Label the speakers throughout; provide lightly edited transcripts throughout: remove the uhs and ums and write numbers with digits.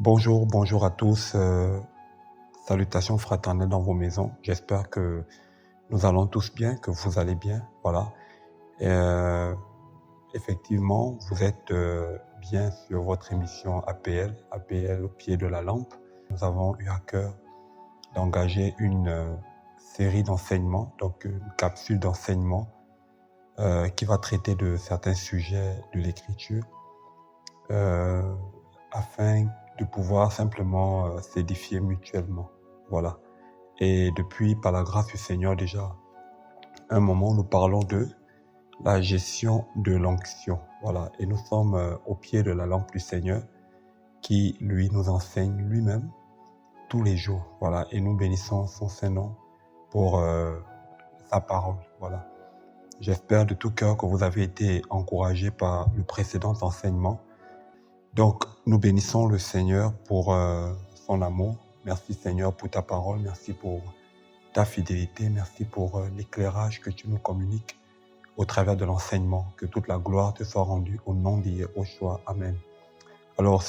Speaker 1: Bonjour à tous. Salutations fraternelles dans vos maisons. J'espère que nous allons tous bien, que vous allez bien. Voilà. Euh, Effectivement, vous êtes bien sur votre émission APL au pied de la lampe. Nous avons eu à cœur d'engager une série d'enseignements, donc une capsule d'enseignement qui va traiter de certains sujets de l'écriture euh, afin de pouvoir simplement s'édifier mutuellement. Voilà. Et depuis, par la grâce du Seigneur, déjà, un moment, nous parlons de la gestion de l'onction. Voilà. Et nous sommes au pied de la lampe du Seigneur qui, lui, nous enseigne lui-même tous les jours. Voilà. Et nous bénissons son Saint-Nom pour sa parole. Voilà. J'espère de tout cœur que vous avez été encouragés par le précédent enseignement. Donc, nous bénissons le Seigneur pour son amour. Merci Seigneur pour ta parole. Merci pour ta fidélité. Merci pour l'éclairage que tu nous communiques au travers de l'enseignement. Que toute la gloire te soit rendue au nom d'Yeshua. Amen. Alors,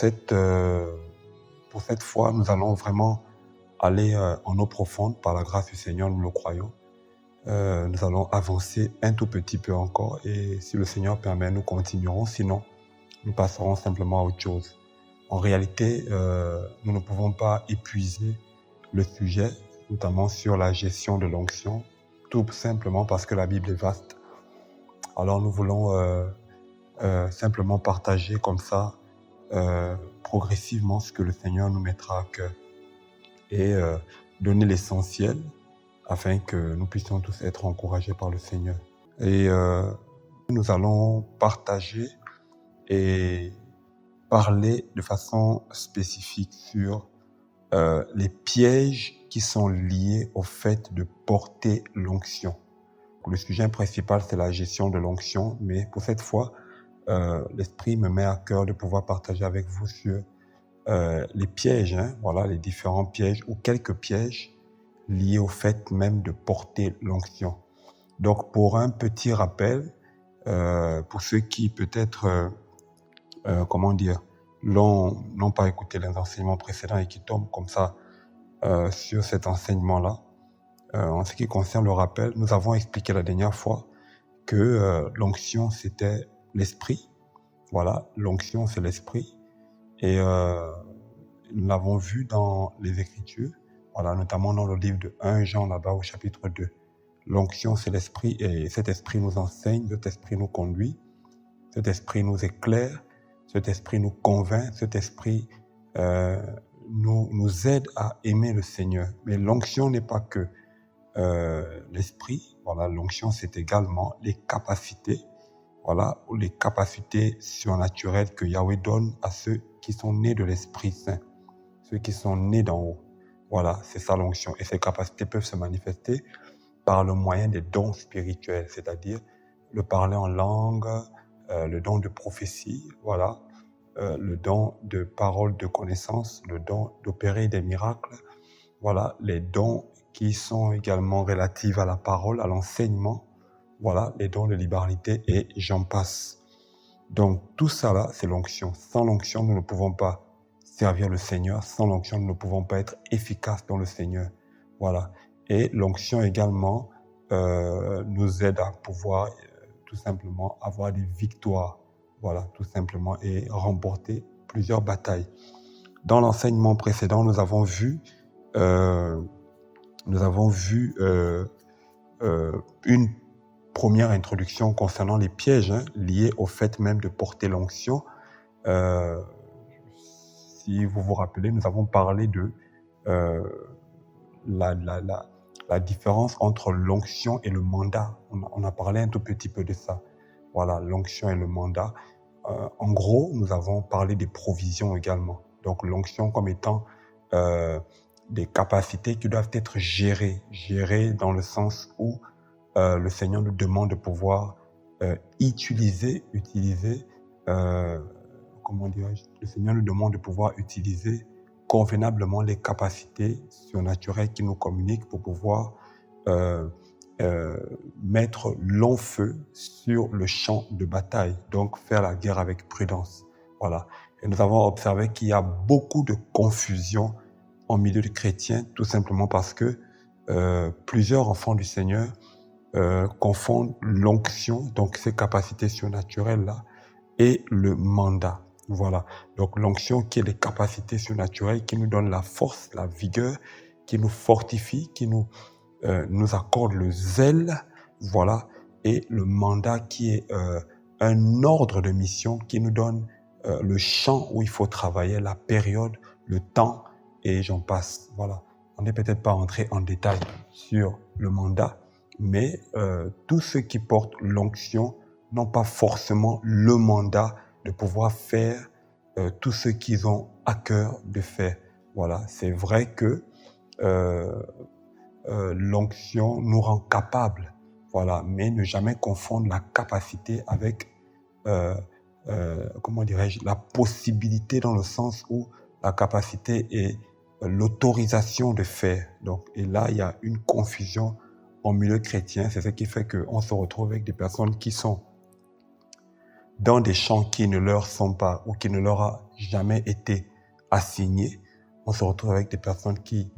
Speaker 1: pour cette fois, nous allons vraiment aller en eau profonde par la grâce du Seigneur, nous le croyons. Nous allons avancer un tout petit peu encore et si le Seigneur permet, nous continuerons. Sinon, nous passerons simplement à autre chose. En réalité, nous ne pouvons pas épuiser le sujet, notamment sur la gestion de l'onction, tout simplement parce que la Bible est vaste. Alors nous voulons simplement partager comme ça, progressivement, ce que le Seigneur nous mettra à cœur et donner l'essentiel afin que nous puissions tous être encouragés par le Seigneur. Et nous allons partager et parler de façon spécifique sur les pièges qui sont liés au fait de porter l'onction. Le sujet principal, c'est la gestion de l'onction, mais pour cette fois, l'Esprit me met à cœur de pouvoir partager avec vous sur les pièges, voilà, les différents pièges ou quelques pièges liés au fait même de porter l'onction. Donc, pour un petit rappel, pour ceux qui peut-être, n'ont pas écouté les enseignements précédents et qui tombent comme ça sur cet enseignement-là. En ce qui concerne le rappel, nous avons expliqué la dernière fois que l'onction, c'était l'esprit. Voilà, l'onction, c'est l'esprit. Et nous l'avons vu dans les Écritures, voilà, notamment dans le livre de 1 Jean, là-bas au chapitre 2. L'onction, c'est l'esprit et cet esprit nous enseigne, cet esprit nous conduit, cet esprit nous éclaire, cet esprit nous convainc, cet esprit nous aide à aimer le Seigneur. Mais l'onction n'est pas que l'esprit. Voilà, l'onction, c'est également les capacités, voilà, les capacités surnaturelles que Yahweh donne à ceux qui sont nés de l'Esprit Saint, ceux qui sont nés d'en haut. Voilà, c'est ça l'onction. Et ces capacités peuvent se manifester par le moyen des dons spirituels, c'est-à-dire le parler en langue, le don de prophétie, voilà, le don de parole de connaissance, le don d'opérer des miracles, voilà, les dons qui sont également relatifs à la parole, à l'enseignement, voilà, les dons de liberté et j'en passe. Donc tout ça là, c'est l'onction. Sans l'onction, nous ne pouvons pas servir le Seigneur. Sans l'onction, nous ne pouvons pas être efficaces dans le Seigneur. Voilà. Et l'onction également nous aide à pouvoir tout simplement avoir des victoires. Voilà, tout simplement, et remporter plusieurs batailles. Dans l'enseignement précédent, nous avons vu une première introduction concernant les pièges liés au fait même de porter l'onction. Si vous vous rappelez, nous avons parlé de la différence entre l'onction et le mandat. On a parlé un tout petit peu de ça. Voilà, l'onction et le mandat. En gros, nous avons parlé des provisions également. Donc l'onction comme étant des capacités qui doivent être gérées dans le sens où le Seigneur nous demande de pouvoir utiliser, le Seigneur nous demande de pouvoir utiliser convenablement les capacités surnaturelles qu'il nous communique pour pouvoir mettre long feu sur le champ de bataille, donc faire la guerre avec prudence. Voilà. Et nous avons observé qu'il y a beaucoup de confusion en milieu de chrétiens, tout simplement parce que plusieurs enfants du Seigneur confondent l'onction, donc ces capacités surnaturelles-là, et le mandat. Voilà. Donc l'onction qui est les capacités surnaturelles, qui nous donne la force, la vigueur, qui nous fortifie, qui nous accorde le zèle, voilà, et le mandat qui est un ordre de mission qui nous donne le champ où il faut travailler, la période, le temps, et j'en passe. Voilà. On n'est peut-être pas entré en détail sur le mandat, mais tous ceux qui portent l'onction n'ont pas forcément le mandat de pouvoir faire tout ce qu'ils ont à cœur de faire. Voilà. C'est vrai que l'onction nous rend capables, voilà, mais ne jamais confondre la capacité avec, comment dirais-je, la possibilité, dans le sens où la capacité est l'autorisation de faire. Donc, et là, il y a une confusion en milieu chrétien. C'est ce qui fait qu'on se retrouve avec des personnes qui sont dans des champs qui ne leur sont pas, ou qui ne leur a jamais été assignés. On se retrouve avec des personnes qui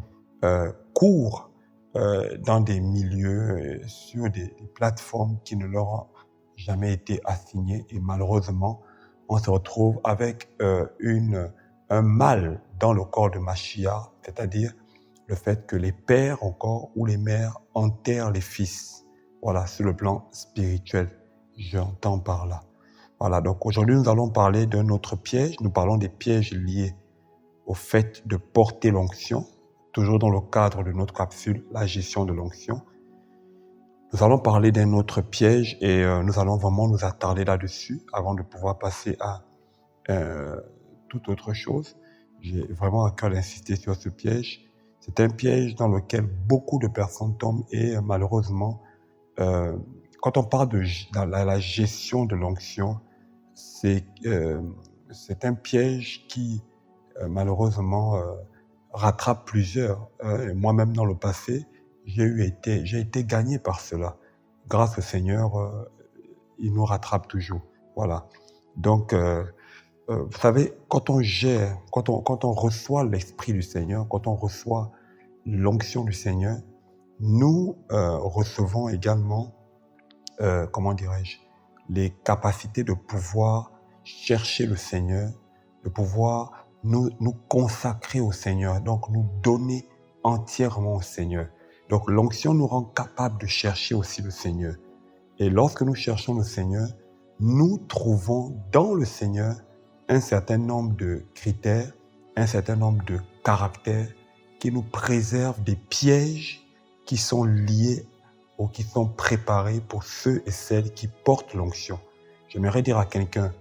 Speaker 1: courent dans des milieux, sur des plateformes qui ne leur ont jamais été assignées, et malheureusement, on se retrouve avec un mal dans le corps de Mashiach, c'est-à-dire le fait que les pères encore ou les mères enterrent les fils. Voilà, sur le plan spirituel, j'entends par là. Voilà, donc aujourd'hui nous allons parler d'un autre piège. Nous parlons des pièges liés au fait de porter l'onction, toujours dans le cadre de notre capsule, la gestion de l'onction. Nous allons parler d'un autre piège et nous allons vraiment nous attarder là-dessus avant de pouvoir passer à toute autre chose. J'ai vraiment à cœur d'insister sur ce piège. C'est un piège dans lequel beaucoup de personnes tombent et malheureusement, quand on parle de la gestion de l'onction, c'est un piège qui malheureusement rattrape plusieurs. Moi-même dans le passé, j'ai été gagné par cela. Grâce au Seigneur, il nous rattrape toujours. Voilà. Donc, vous savez, quand on gère, quand on reçoit l'Esprit du Seigneur, quand on reçoit l'onction du Seigneur, nous recevons également, comment dirais-je, les capacités de pouvoir chercher le Seigneur, de pouvoir nous consacrer au Seigneur, donc nous donner entièrement au Seigneur. Donc l'onction nous rend capable de chercher aussi le Seigneur. Et lorsque nous cherchons le Seigneur, nous trouvons dans le Seigneur un certain nombre de critères, un certain nombre de caractères qui nous préservent des pièges qui sont liés ou qui sont préparés pour ceux et celles qui portent l'onction. J'aimerais dire à quelqu'un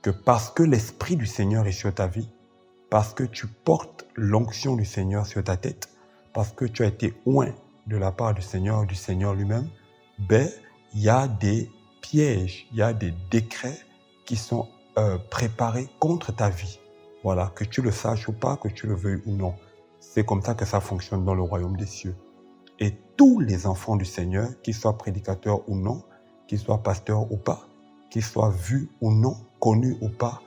Speaker 1: que parce que l'Esprit du Seigneur est sur ta vie, parce que tu portes l'onction du Seigneur sur ta tête, parce que tu as été oint de la part du Seigneur lui-même, ben, il y a des pièges, il y a des décrets qui sont préparés contre ta vie. Voilà, que tu le saches ou pas, que tu le veuilles ou non. C'est comme ça que ça fonctionne dans le royaume des cieux. Et tous les enfants du Seigneur, qu'ils soient prédicateurs ou non, qu'ils soient pasteurs ou pas, qu'ils soient vus ou non, connus ou pas,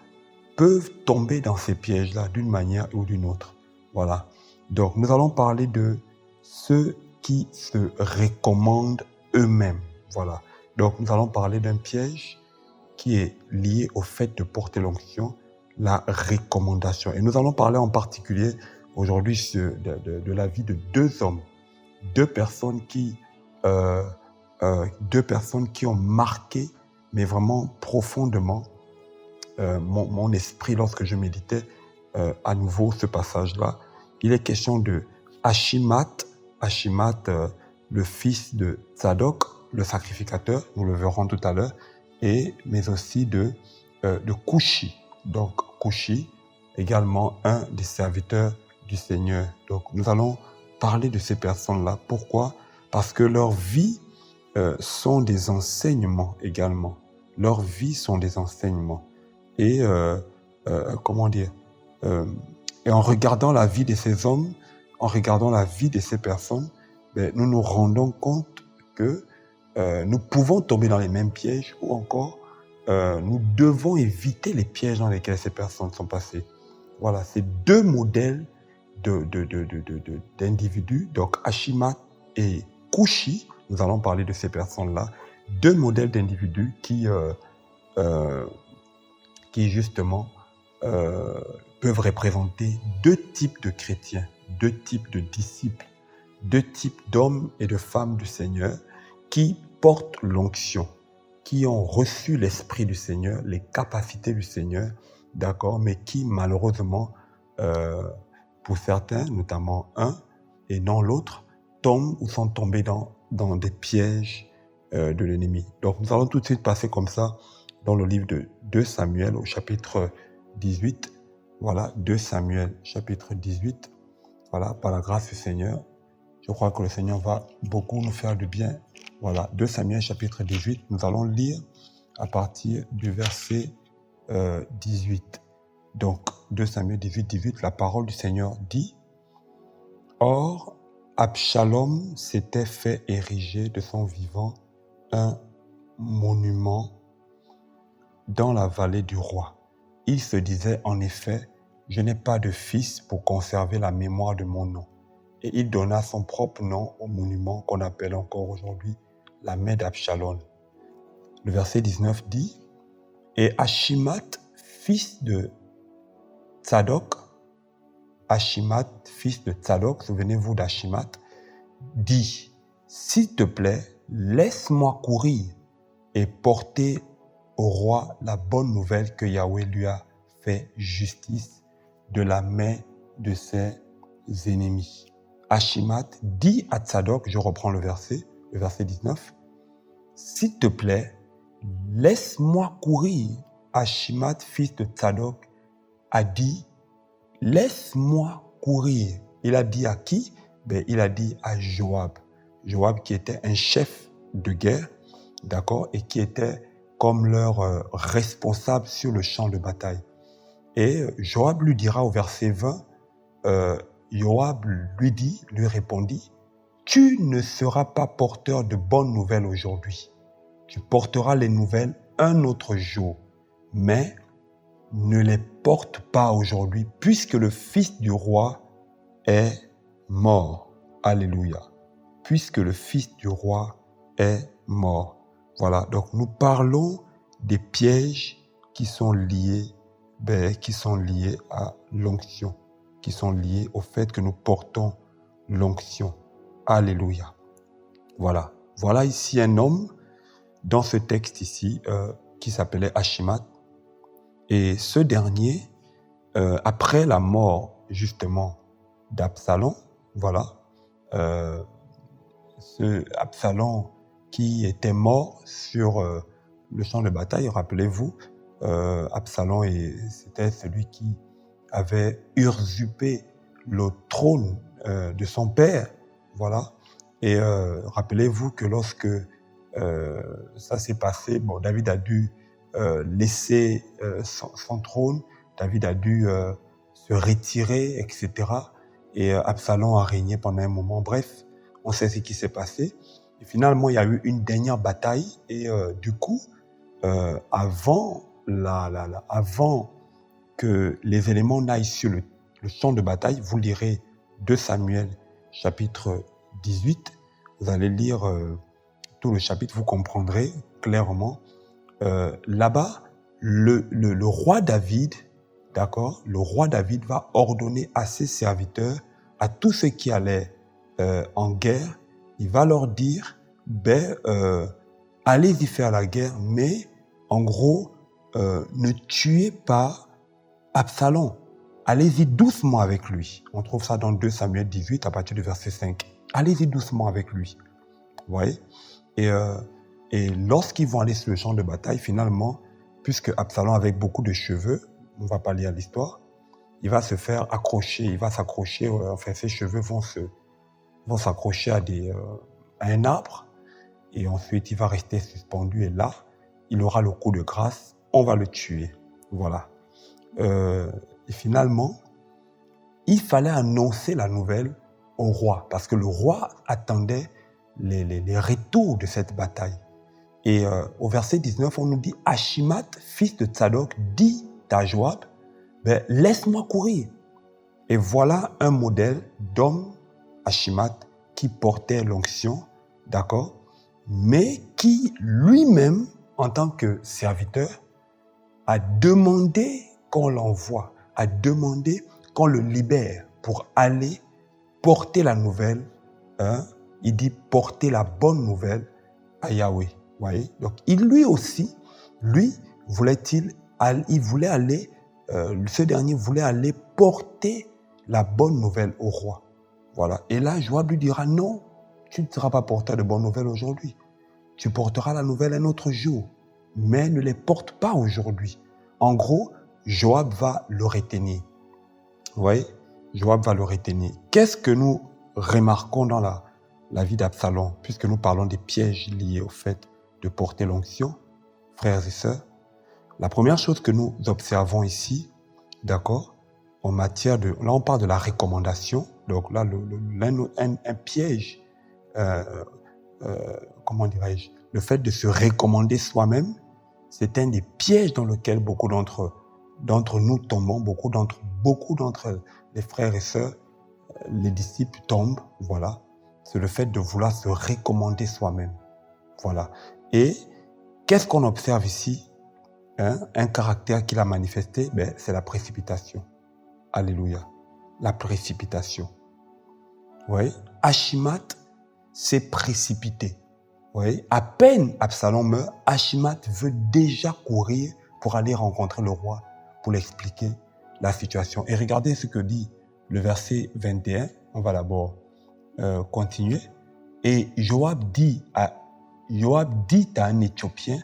Speaker 1: peuvent tomber dans ces pièges-là d'une manière ou d'une autre. Voilà. Donc, nous allons parler de ceux qui se recommandent eux-mêmes. Voilà. Donc, nous allons parler d'un piège qui est lié au fait de porter l'onction, la recommandation. Et nous allons parler en particulier aujourd'hui de la vie de deux hommes, deux personnes qui ont marqué, mais vraiment profondément, mon esprit lorsque je méditais à nouveau ce passage-là. Il est question de Achimat, le fils de Zadok, le sacrificateur, nous le verrons tout à l'heure, mais aussi de Cushi. Donc Cushi, également un des serviteurs du Seigneur. Donc nous allons parler de ces personnes-là. Pourquoi? Parce que leurs vies sont des enseignements également. Leurs vies sont des enseignements. Et comment dire, et en regardant la vie de ces hommes, en regardant la vie de ces personnes, ben, nous nous rendons compte que nous pouvons tomber dans les mêmes pièges ou encore nous devons éviter les pièges dans lesquels ces personnes sont passées. Voilà, c'est deux modèles d'individus, donc Ashimat et Kushi. Nous allons parler de ces personnes-là. Deux modèles d'individus qui justement peuvent représenter deux types de chrétiens, deux types de disciples, deux types d'hommes et de femmes du Seigneur qui portent l'onction, qui ont reçu l'Esprit du Seigneur, les capacités du Seigneur, d'accord, mais qui malheureusement, pour certains, notamment un et non l'autre, tombent ou sont tombés dans des pièges de l'ennemi. Donc nous allons tout de suite passer comme ça dans le livre de 2 Samuel au chapitre 18. Voilà, 2 Samuel chapitre 18. Voilà, par la grâce du Seigneur, je crois que le Seigneur va beaucoup nous faire du bien. Voilà, 2 Samuel chapitre 18, nous allons lire à partir du verset 18. Donc, 2 Samuel 18, la parole du Seigneur dit « Or, Absalom s'était fait ériger de son vivant un monument dans la vallée du roi. Il se disait en effet, je n'ai pas de fils pour conserver la mémoire de mon nom. Et il donna son propre nom au monument qu'on appelle encore aujourd'hui la main d'Absalom. » Le verset 19 dit, « Et Achimat, fils de Tsadok, souvenez-vous d'Achimat, dit, « S'il te plaît, laisse-moi courir et porter au roi la bonne nouvelle que Yahweh lui a fait justice de la main de ses ennemis. » Achimat dit à Tsadok, je reprends le verset 19, « S'il te plaît, laisse-moi courir. » Achimat, fils de Tsadok, a dit, « Laisse-moi courir. » Il a dit à qui? Il a dit à Joab. Joab qui était un chef de guerre, d'accord, et qui était comme leur responsable sur le champ de bataille. Et Joab lui dira au verset 20, Joab lui répondit, « Tu ne seras pas porteur de bonnes nouvelles aujourd'hui. Tu porteras les nouvelles un autre jour, mais ne les porte pas aujourd'hui, puisque le fils du roi est mort. » Alléluia. Puisque le fils du roi est mort. Voilà, donc nous parlons des pièges qui sont liés à l'onction, qui sont liés au fait que nous portons l'onction. Alléluia. Voilà. Voilà ici un homme dans ce texte ici qui s'appelait Achimat. Et ce dernier, après la mort justement d'Absalom, voilà, ce Absalom qui était mort sur le champ de bataille, rappelez-vous, Absalom, c'était celui qui avait usurpé le trône de son père, voilà. Et rappelez-vous que lorsque ça s'est passé, David a dû laisser son trône, David a dû se retirer, etc. Et Absalom a régné pendant un moment. Bref, on sait ce qui s'est passé. Et finalement, il y a eu une dernière bataille. Et du coup, avant que les éléments n'aillent sur le champ de bataille, vous lirez 2 Samuel chapitre 18. Vous allez lire tout le chapitre, vous comprendrez clairement. Là-bas, le roi David, d'accord, le roi David va ordonner à ses serviteurs, à tous ceux qui allaient en guerre, il va leur dire, allez-y faire la guerre, mais en gros, ne tuez pas Absalom. Allez-y doucement avec lui. On trouve ça dans 2 Samuel 18 à partir du verset 5. Allez-y doucement avec lui. Vous voyez? Et lorsqu'ils vont aller sur le champ de bataille, finalement, puisque Absalom avait beaucoup de cheveux, on ne va pas lire l'histoire, il va se faire accrocher, il va s'accrocher, enfin ses cheveux vont s'accrocher à un arbre, et ensuite il va rester suspendu, et là, il aura le coup de grâce, on va le tuer. Voilà. Et finalement, il fallait annoncer la nouvelle au roi, parce que le roi attendait les retours de cette bataille. Et au verset 19, on nous dit, Achimat, fils de Tsadok, dit à Joab, ben, laisse-moi courir. Et voilà un modèle d'homme, Achimat, qui portait l'onction, d'accord, mais qui lui-même, en tant que serviteur, a demandé qu'on l'envoie, a demandé qu'on le libère pour aller porter la nouvelle, il dit porter la bonne nouvelle à Yahweh. Voyez? Donc, lui aussi, il voulait aller, ce dernier voulait aller porter la bonne nouvelle au roi. Voilà. Et là, Joab lui dira, non, tu ne seras pas porteur de bonne nouvelle aujourd'hui. Tu porteras la nouvelle un autre jour, mais ne les porte pas aujourd'hui. En gros, Joab va le retenir. Vous voyez? Joab va le retenir. Qu'est-ce que nous remarquons dans la vie d'Absalom, puisque nous parlons des pièges liés au fait de porter l'onction, frères et sœurs? La première chose que nous observons ici, d'accord, en matière de... Là, on parle de la recommandation. Donc là, un piège, comment dirais-je, le fait de se recommander soi-même, c'est un des pièges dans lequel beaucoup d'entre nous tombons, beaucoup d'entre les frères et sœurs, les disciples tombent, voilà. C'est le fait de vouloir se recommander soi-même, voilà. Et qu'est-ce qu'on observe ici? Un caractère qu'il a manifesté, ben, c'est la précipitation. Alléluia. La précipitation. Vous voyez? Achimat s'est précipité. Vous voyez? À peine Absalom meurt, Achimat veut déjà courir pour aller rencontrer le roi, pour lui expliquer la situation. Et regardez ce que dit le verset 21. On va d'abord continuer. Et Joab dit à un Éthiopien,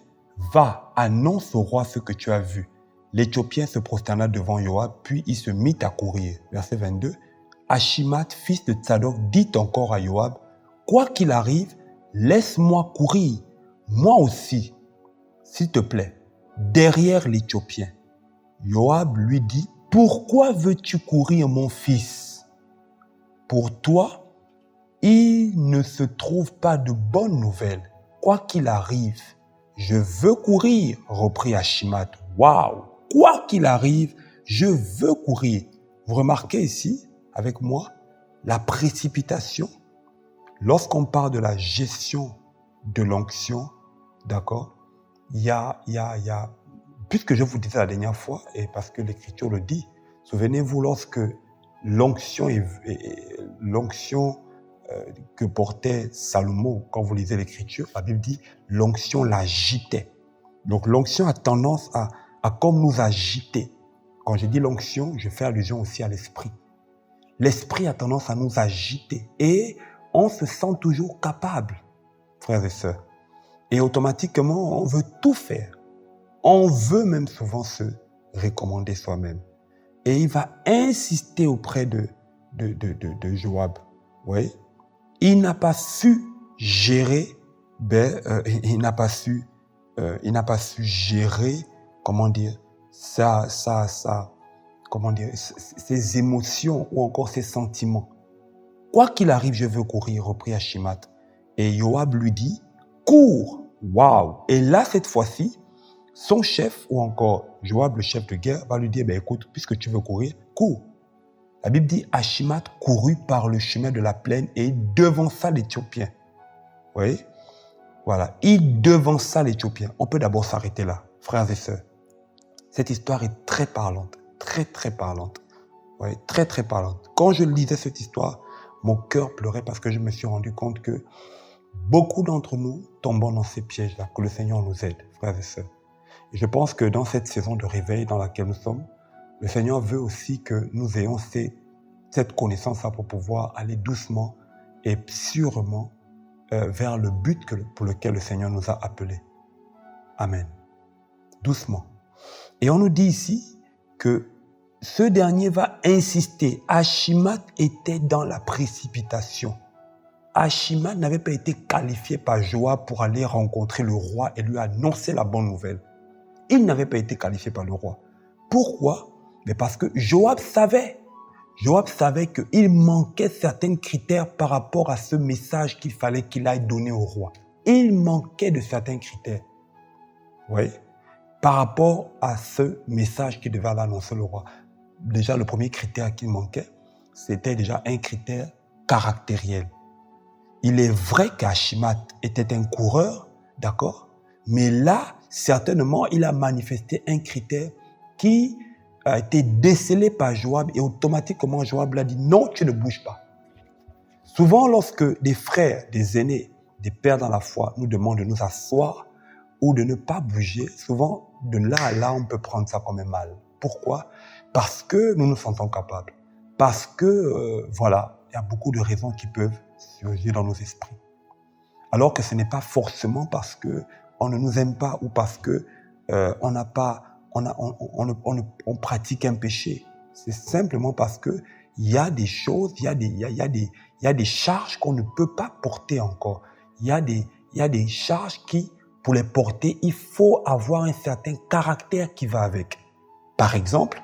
Speaker 1: va, annonce au roi ce que tu as vu. L'Éthiopien se prosterna devant Joab, puis il se mit à courir. Verset 22. Achimat, fils de Tsadok, dit encore à Joab, quoi qu'il arrive, laisse-moi courir, moi aussi, s'il te plaît, derrière l'Éthiopien. Joab lui dit, pourquoi veux-tu courir, mon fils? Pour toi, il ne se trouve pas de bonnes nouvelles. Quoi qu'il arrive, je veux courir, reprit Achimat. Waouh! Quoi qu'il arrive, je veux courir. Vous remarquez ici, avec moi, la précipitation. Lorsqu'on parle de la gestion de l'onction, d'accord, il y a, puisque je vous disais la dernière fois, et parce que l'Écriture le dit, souvenez-vous, lorsque l'onction que portait Salomon, quand vous lisez l'Écriture, la Bible dit, l'onction l'agitait. Donc l'onction a tendance à comme nous agiter. Quand je dis l'onction, je fais allusion aussi à l'esprit. L'esprit a tendance à nous agiter et on se sent toujours capable, frères et sœurs. Et automatiquement, on veut tout faire. On veut même souvent se recommander soi-même. Et il va insister auprès de Joab. Oui. Il n'a pas su gérer, il n'a pas su gérer, comment dire, ses émotions ou encore ses sentiments. Quoi qu'il arrive, je veux courir, reprit Achimat. Et Joab lui dit, cours, waouh. Et là, cette fois-ci, son chef, ou encore Joab, le chef de guerre, va lui dire, écoute, puisque tu veux courir, cours. La Bible dit, Achimat courut par le chemin de la plaine et il devança l'Éthiopien. Vous voyez? Voilà, il devança l'Éthiopien. On peut d'abord s'arrêter là, frères et sœurs. Cette histoire est très parlante, très très parlante. Vous voyez, très très parlante. Quand je lisais cette histoire, mon cœur pleurait parce que je me suis rendu compte que beaucoup d'entre nous tombons dans ces pièges-là, que le Seigneur nous aide, frères et sœurs. Et je pense que dans cette saison de réveil dans laquelle nous sommes, le Seigneur veut aussi que nous ayons cette connaissance-là pour pouvoir aller doucement et sûrement vers le but pour lequel le Seigneur nous a appelés. Amen. Doucement. Et on nous dit ici que ce dernier va insister. Achimat était dans la précipitation. Achimat n'avait pas été qualifié par Joab pour aller rencontrer le roi et lui annoncer la bonne nouvelle. Il n'avait pas été qualifié par le roi. Pourquoi? Mais parce que Joab savait qu'il manquait certains critères par rapport à ce message qu'il fallait qu'il aille donner au roi. il manquait de certains critères. Vous voyez? Par rapport à ce message qui devait aller annoncer le roi. Déjà, le premier critère qu'il manquait, c'était déjà un critère caractériel. Il est vrai qu'Achimat était un coureur, d'accord? Mais là, certainement, il a manifesté un critère qui a été décelé par Joab et automatiquement Joab l'a dit non, tu ne bouges pas. Souvent, lorsque des frères, des aînés, des pères dans la foi nous demandent de nous asseoir ou de ne pas bouger, souvent, de là à là, on peut prendre ça comme un mal. Pourquoi? Parce que nous nous sentons capables. Parce que, voilà, il y a beaucoup de raisons qui peuvent surgir dans nos esprits. Alors que ce n'est pas forcément parce qu'on ne nous aime pas ou parce que on pratique un péché. C'est simplement parce que il y a des choses, il y a des charges qu'on ne peut pas porter encore. Il y a des charges qui, pour les porter, il faut avoir un certain caractère qui va avec. Par exemple,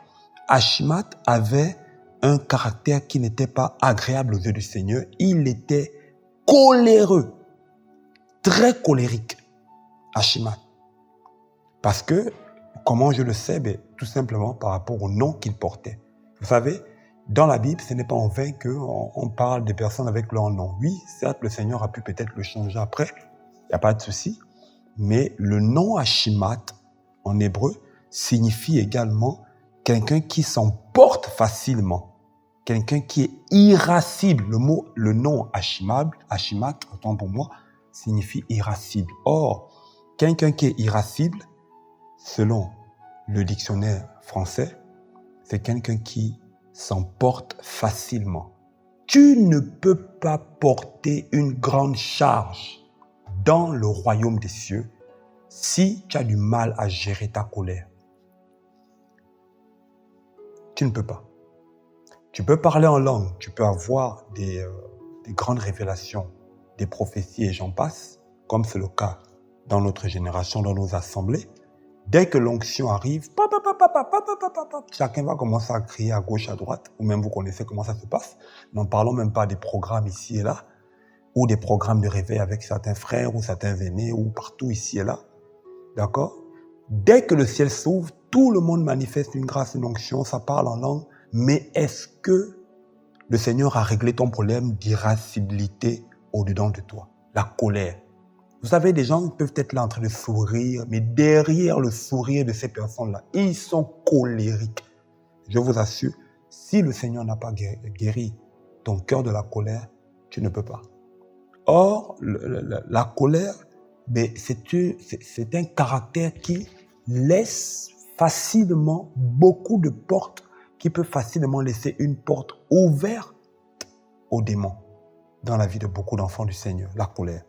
Speaker 1: Achimat avait un caractère qui n'était pas agréable aux yeux du Seigneur. Il était coléreux, très colérique, Achimat. Parce que, comment je le sais? Tout simplement par rapport au nom qu'il portait. Vous savez, dans la Bible, ce n'est pas en vain qu'on parle des personnes avec leur nom. Oui, certes, le Seigneur a pu peut-être le changer après, il n'y a pas de souci. Mais le nom Achimat, en hébreu, signifie également quelqu'un qui s'emporte facilement, quelqu'un qui est irascible. Le nom Achimat, autant pour moi, signifie irascible. Or, quelqu'un qui est irascible, selon le dictionnaire français, c'est quelqu'un qui s'emporte facilement. Tu ne peux pas porter une grande charge dans le royaume des cieux si tu as du mal à gérer ta colère. Tu ne peux pas. Tu peux parler en langue, tu peux avoir des grandes révélations, des prophéties et j'en passe, comme c'est le cas dans notre génération, dans nos assemblées. Dès que l'onction arrive, chacun va commencer à crier à gauche, à droite, ou même vous connaissez comment ça se passe. N'en parlons même pas des programmes ici et là, ou des programmes de réveil avec certains frères ou certains aînés, ou partout ici et là. D'accord? Dès que le ciel s'ouvre, tout le monde manifeste une grâce, une onction, ça parle en langue. Mais est-ce que le Seigneur a réglé ton problème d'irascibilité au-dedans de toi? La colère. Vous savez, des gens peuvent être là en train de sourire, mais derrière le sourire de ces personnes-là, ils sont colériques. Je vous assure, si le Seigneur n'a pas guéri ton cœur de la colère, tu ne peux pas. Or, la colère, c'est un caractère qui laisse facilement beaucoup de portes, qui peut facilement laisser une porte ouverte aux démons dans la vie de beaucoup d'enfants du Seigneur, la colère.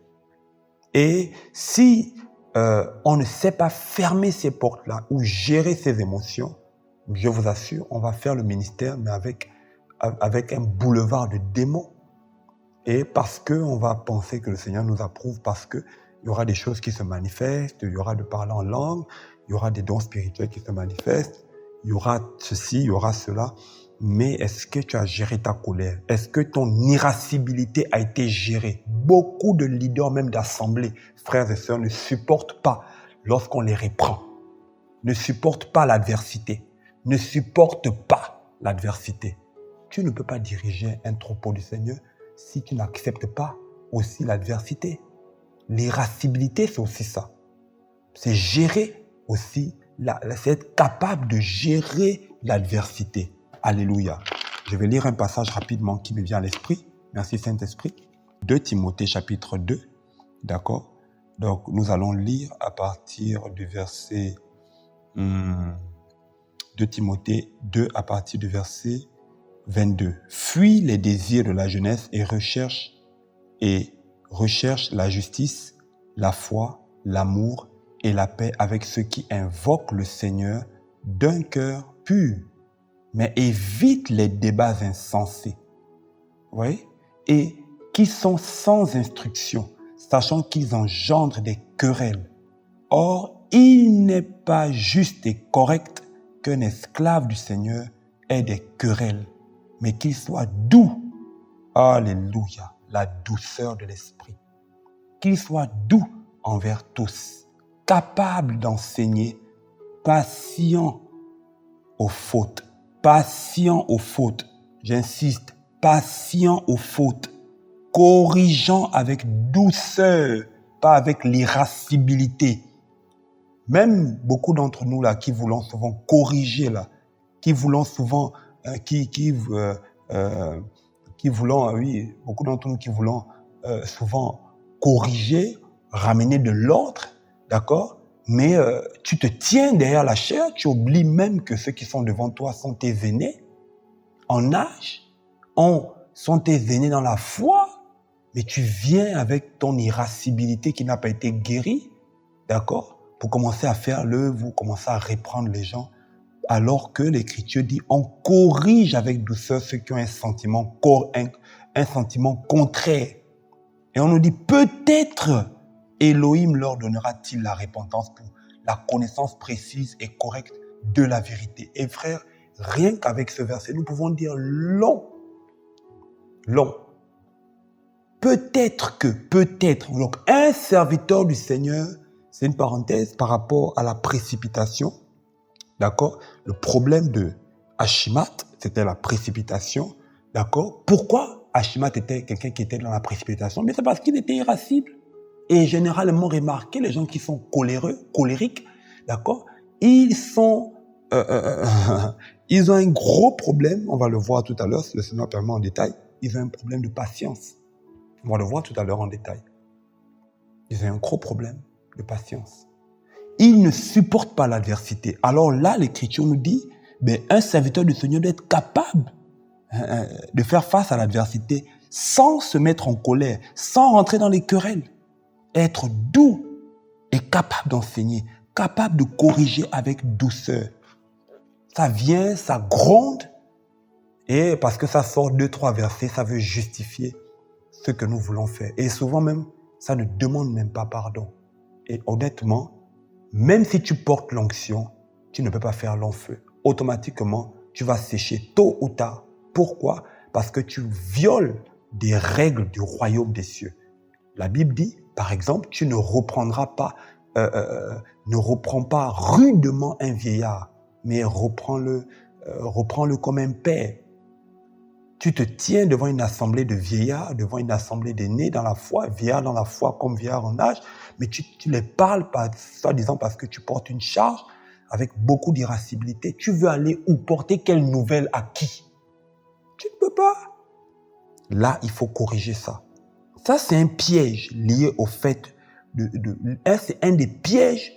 Speaker 1: Et si on ne sait pas fermer ces portes-là ou gérer ces émotions, je vous assure, on va faire le ministère, mais avec un boulevard de démons. Et parce qu'on va penser que le Seigneur nous approuve, parce qu'il y aura des choses qui se manifestent, il y aura de parler en langue, il y aura des dons spirituels qui se manifestent, il y aura ceci, il y aura cela. Mais est-ce que tu as géré ta colère? Est-ce que ton irascibilité a été gérée? Beaucoup de leaders, même d'assemblées, frères et sœurs, ne supportent pas lorsqu'on les reprend. Ne supportent pas l'adversité. Ne supportent pas l'adversité. Tu ne peux pas diriger un troupeau du Seigneur si tu n'acceptes pas aussi l'adversité. L'irascibilité, c'est aussi ça. C'est gérer aussi, c'est être capable de gérer l'adversité. Alléluia. Je vais lire un passage rapidement qui me vient à l'esprit. Merci Saint-Esprit. 2 Timothée chapitre 2. D'accord? Donc, nous allons lire à partir du verset 2 Timothée 2 à partir du verset 22. Fuis les désirs de la jeunesse et recherche la justice, la foi, l'amour et la paix avec ceux qui invoquent le Seigneur d'un cœur pur. Mais évite les débats insensés, oui, et qui sont sans instruction, sachant qu'ils engendrent des querelles. Or, il n'est pas juste et correct qu'un esclave du Seigneur ait des querelles, mais qu'il soit doux. Alléluia, la douceur de l'esprit. qu'il soit doux envers tous, capable d'enseigner, patient aux fautes, j'insiste, patient aux fautes, corrigeant avec douceur, pas avec l'irascibilité. Même beaucoup d'entre nous là qui voulons souvent corriger là, qui voulons souvent, beaucoup d'entre nous qui voulons souvent corriger, ramener de l'ordre, d'accord? Mais tu te tiens derrière la chair, tu oublies même que ceux qui sont devant toi sont tes aînés en âge, sont tes aînés dans la foi, mais tu viens avec ton irascibilité qui n'a pas été guérie, d'accord? Pour commencer à faire vous commencez à reprendre les gens, alors que l'Écriture dit on corrige avec douceur ceux qui ont un sentiment contraire. Et on nous dit peut-être Elohim leur donnera-t-il la repentance pour la connaissance précise et correcte de la vérité. Et frère, rien qu'avec ce verset, nous pouvons dire long. Peut-être. Donc, un serviteur du Seigneur, c'est une parenthèse par rapport à la précipitation. D'accord? Le problème de Achimath, c'était la précipitation. D'accord? Pourquoi Achimath était quelqu'un qui était dans la précipitation? Mais c'est parce qu'il était irascible. Et généralement remarqué, les gens qui sont colériques, d'accord? Ils ont un gros problème, on va le voir tout à l'heure, si le Seigneur permet en détail. Ils ont un problème de patience. On va le voir tout à l'heure en détail. Ils ont un gros problème de patience. Ils ne supportent pas l'adversité. Alors là, l'Écriture nous dit, un serviteur du Seigneur doit être capable de faire face à l'adversité sans se mettre en colère, sans rentrer dans les querelles. Être doux et capable d'enseigner, capable de corriger avec douceur. Ça vient, ça gronde, et parce que ça sort 2-3 versets, ça veut justifier ce que nous voulons faire. Et souvent même, ça ne demande même pas pardon. Et honnêtement, même si tu portes l'onction, tu ne peux pas faire long feu. Automatiquement, tu vas sécher tôt ou tard. Pourquoi? Parce que tu violes des règles du royaume des cieux. La Bible dit, par exemple, tu ne reprends pas rudement un vieillard, mais reprends-le comme un père. Tu te tiens devant une assemblée de vieillards, devant une assemblée d'aînés dans la foi, vieillards dans la foi comme vieillards en âge, mais tu les parles pas, soi-disant parce que tu portes une charge avec beaucoup d'irascibilité. Tu veux aller où? Porter quelle nouvelle à qui? Tu ne peux pas. Là, il faut corriger ça. Ça, c'est un piège lié au fait c'est un des pièges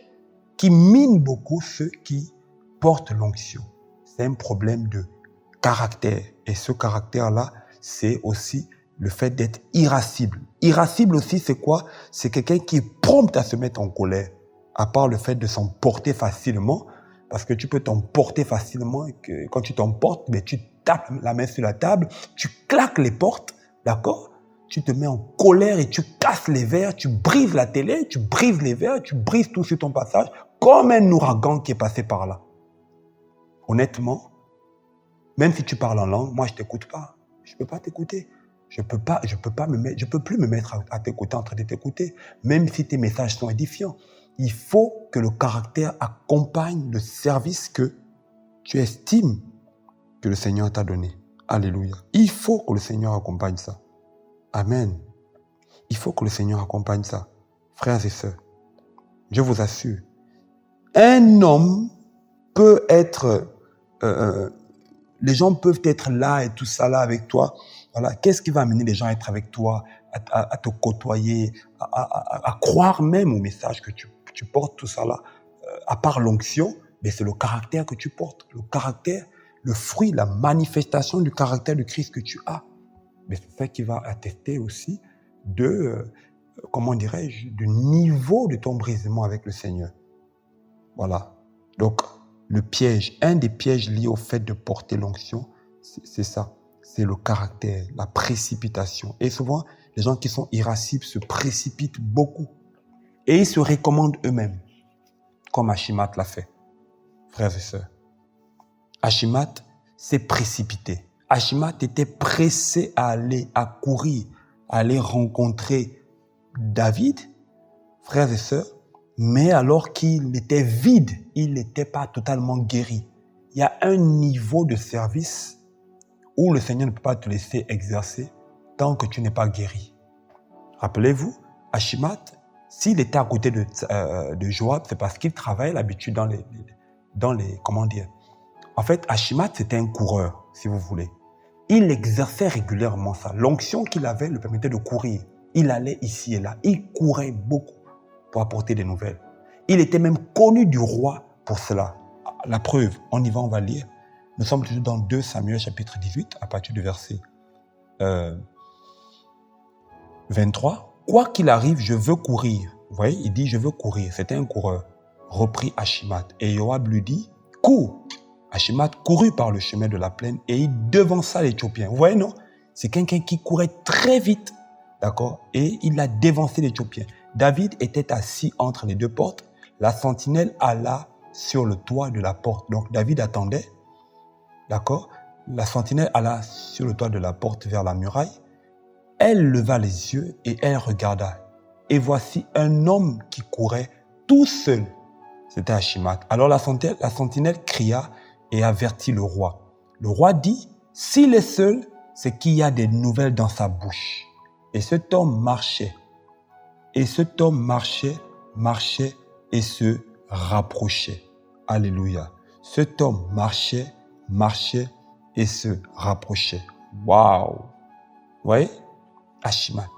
Speaker 1: qui mine beaucoup ceux qui portent l'onction. C'est un problème de caractère. Et ce caractère-là, c'est aussi le fait d'être irascible. Irascible aussi, c'est quoi? C'est quelqu'un qui est prompt à se mettre en colère. À part le fait de s'emporter facilement, parce que tu peux t'emporter facilement et que quand tu t'emportes, tu tapes la main sur la table, tu claques les portes, d'accord? Tu te mets en colère et tu casses les verres, tu brises la télé, tu brises les verres, tu brises tout sur ton passage, comme un ouragan qui est passé par là. Honnêtement, même si tu parles en langue, moi je t'écoute pas. Je peux pas t'écouter. Je peux plus me mettre à t'écouter en train de t'écouter, même si tes messages sont édifiants. Il faut que le caractère accompagne le service que tu estimes que le Seigneur t'a donné. Alléluia. Il faut que le Seigneur accompagne ça. Amen. Il faut que le Seigneur accompagne ça. Frères et sœurs, je vous assure, un homme peut être... les gens peuvent être là et tout ça là avec toi. Voilà. Qu'est-ce qui va amener les gens à être avec toi, à te côtoyer, à croire même au message que tu portes, tout ça là, à part l'onction, mais c'est le caractère que tu portes. Le caractère, le fruit, la manifestation du caractère du Christ que tu as. Mais c'est ça qui va attester aussi du niveau de ton brisement avec le Seigneur. Voilà. Donc, le piège, un des pièges liés au fait de porter l'onction, c'est ça. C'est le caractère, la précipitation. Et souvent, les gens qui sont irascibles se précipitent beaucoup. Et ils se recommandent eux-mêmes, comme Achimath l'a fait. Frères et sœurs, Achimath s'est précipité. Achimath était pressé à courir, à aller rencontrer David, frères et sœurs, mais alors qu'il était vide, il n'était pas totalement guéri. Il y a un niveau de service où le Seigneur ne peut pas te laisser exercer tant que tu n'es pas guéri. Rappelez-vous, Achimath, s'il était à côté de Joab, c'est parce qu'il travaillait l'habitude dans les comment dire. En fait, Achimath, c'était un coureur, si vous voulez. Il exerçait régulièrement ça. L'onction qu'il avait le permettait de courir. Il allait ici et là. Il courait beaucoup pour apporter des nouvelles. Il était même connu du roi pour cela. La preuve, on y va, on va lire. Nous sommes toujours dans 2 Samuel chapitre 18, à partir du verset 23. Quoi qu'il arrive, je veux courir. Vous voyez, il dit, je veux courir. C'était un coureur. Reprit Achimath. Et Joab lui dit, cours. Achimath courut par le chemin de la plaine et il devança l'Éthiopien. Vous voyez, non? C'est quelqu'un qui courait très vite, d'accord? Et il a dévancé l'Éthiopien. David était assis entre les 2 portes. La sentinelle alla sur le toit de la porte. Donc, David attendait, d'accord? La sentinelle alla sur le toit de la porte vers la muraille. Elle leva les yeux et elle regarda. Et voici un homme qui courait tout seul. C'était Achimath. Alors, la sentinelle cria et avertit le roi. Le roi dit, s'il est seul, c'est qu'il y a des nouvelles dans sa bouche. Et cet homme marchait. Et cet homme marchait et se rapprochait. Alléluia. Cet homme marchait et se rapprochait. Waouh! Vous voyez? Achimath.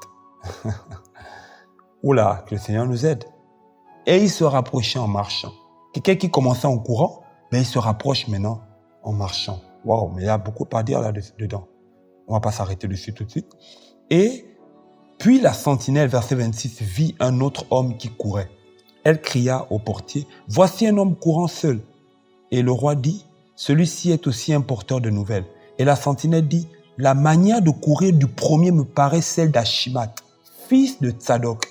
Speaker 1: Oula, que le Seigneur nous aide. Et il se rapprochait en marchant. Quelqu'un qui commençait en courant, mais il se rapproche maintenant en marchant. Waouh, mais il y a beaucoup à dire là-dedans. On ne va pas s'arrêter dessus tout de suite. Et puis la sentinelle, verset 26, vit un autre homme qui courait. Elle cria au portier, « Voici un homme courant seul. » Et le roi dit, « Celui-ci est aussi un porteur de nouvelles. » Et la sentinelle dit, « La manière de courir du premier me paraît celle d'Achimath, fils de Tsadok. »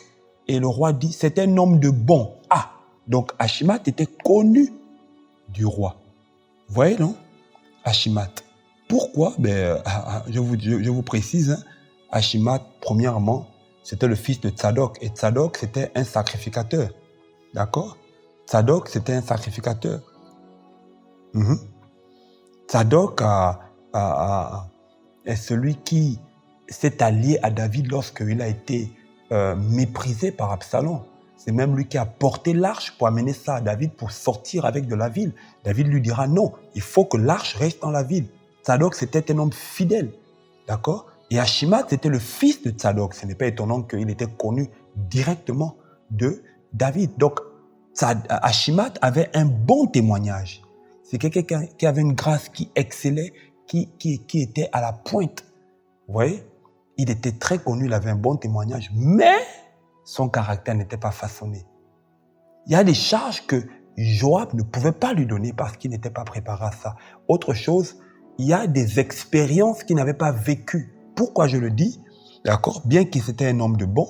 Speaker 1: Et le roi dit, « C'est un homme de bon. » Ah, donc Achimath était connu du roi. Vous voyez, non? Achimath. Pourquoi? Je vous précise, hein, Achimath, premièrement, c'était le fils de Tsadok. Et Tsadok, c'était un sacrificateur. D'accord? Tsadok, c'était un sacrificateur. Tsadok est celui qui s'est allié à David lorsqu'il a été méprisé par Absalom. C'est même lui qui a porté l'arche pour amener ça à David pour sortir avec de la ville. David lui dira non, il faut que l'arche reste dans la ville. Tsadok, c'était un homme fidèle. D'accord? Et Achimath, c'était le fils de Tsadok. Ce n'est pas étonnant qu'il était connu directement de David. Donc, Achimath avait un bon témoignage. C'est quelqu'un qui avait une grâce, qui excellait, qui était à la pointe. Vous voyez? Il était très connu, il avait un bon témoignage, mais son caractère n'était pas façonné. Il y a des charges que Joab ne pouvait pas lui donner parce qu'il n'était pas préparé à ça. Autre chose, il y a des expériences qu'il n'avait pas vécues. Pourquoi je le dis? D'accord? Bien qu'il était un homme de bon,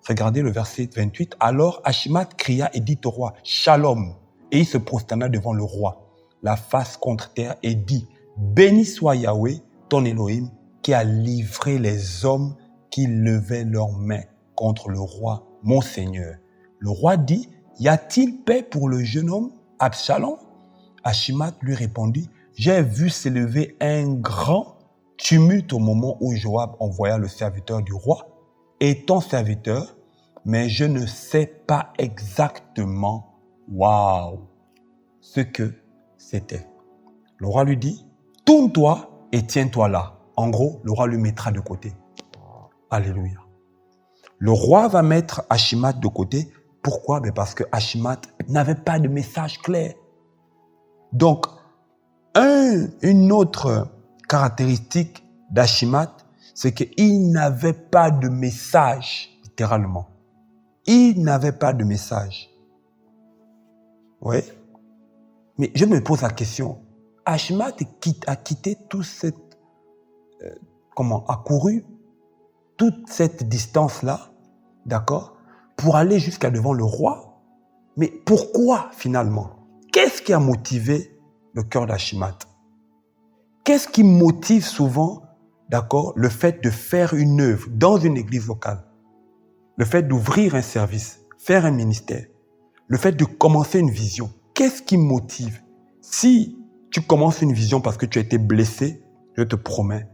Speaker 1: regardez le verset 28. Alors Achimath cria et dit au roi, « Shalom !» Et il se prosterna devant le roi, la face contre terre, et dit, « Béni soit Yahweh, ton Elohim, qui a livré les hommes qui levaient leurs mains contre le roi, mon Seigneur. » Le roi dit, « Y a-t-il paix pour le jeune homme, Absalom ?» Achimath lui répondit, « J'ai vu s'élever un grand tumulte au moment où Joab envoya le serviteur du roi et ton serviteur, mais je ne sais pas exactement, ce que c'était. » Le roi lui dit, « Tourne-toi et tiens-toi là. » En gros, le roi lui mettra de côté. Alléluia. Le roi va mettre Achimath de côté. Pourquoi? Parce que Achimath n'avait pas de message clair. Donc, une autre caractéristique d'Achimath, c'est qu'il n'avait pas de message, littéralement. Il n'avait pas de message. Oui. Mais je me pose la question. Achimath a quitté toute cette... a couru toute cette distance-là, d'accord, pour aller jusqu'à devant le roi. Mais pourquoi finalement? Qu'est-ce qui a motivé le cœur d'Achimath? Qu'est-ce qui motive souvent, d'accord, le fait de faire une œuvre dans une église locale? le fait d'ouvrir un service, faire un ministère, le fait de commencer une vision, qu'est-ce qui motive? Si tu commences une vision parce que tu as été blessé, je te promets,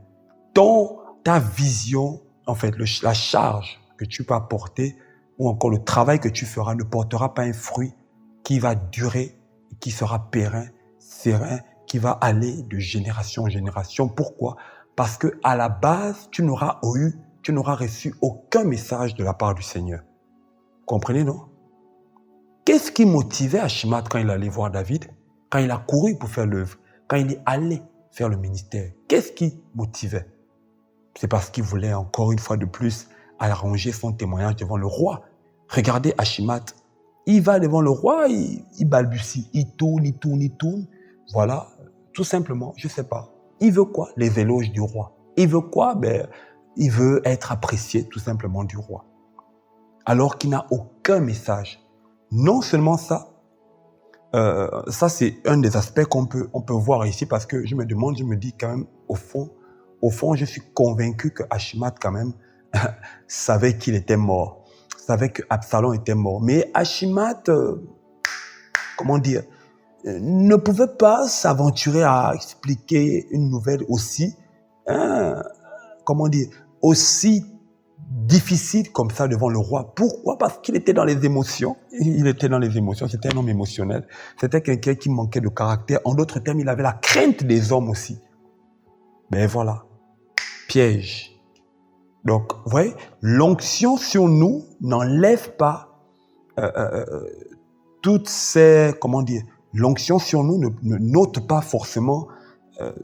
Speaker 1: ta vision, en fait, la charge que tu vas porter ou encore le travail que tu feras ne portera pas un fruit qui va durer, qui sera périn, serein, qui va aller de génération en génération. Pourquoi? Parce que à la base, tu n'auras reçu aucun message de la part du Seigneur. Vous comprenez, non? Qu'est-ce qui motivait Achimath quand il allait voir David? Quand il a couru pour faire l'œuvre? Quand il est allé faire le ministère? Qu'est-ce qui motivait? C'est parce qu'il voulait encore une fois de plus arranger son témoignage devant le roi. Regardez Achimath. Il va devant le roi, il balbutie, il tourne. Voilà, tout simplement, je ne sais pas. Il veut quoi? Les éloges du roi. Il veut quoi? Il veut être apprécié tout simplement du roi. Alors qu'il n'a aucun message. Non seulement ça, ça c'est un des aspects qu'on peut voir ici parce que je me dis quand même, au fond, je suis convaincu que Achimath quand même savait qu'il était mort, savait que Absalom était mort. Mais Achimath, ne pouvait pas s'aventurer à expliquer une nouvelle aussi, aussi difficile comme ça devant le roi. Pourquoi? Parce qu'il était dans les émotions. C'était un homme émotionnel. C'était quelqu'un qui manquait de caractère. En d'autres termes, il avait la crainte des hommes aussi. Ben voilà. Piège. Donc, vous voyez, l'onction sur nous n'enlève pas toutes ces, l'onction sur nous ne note pas forcément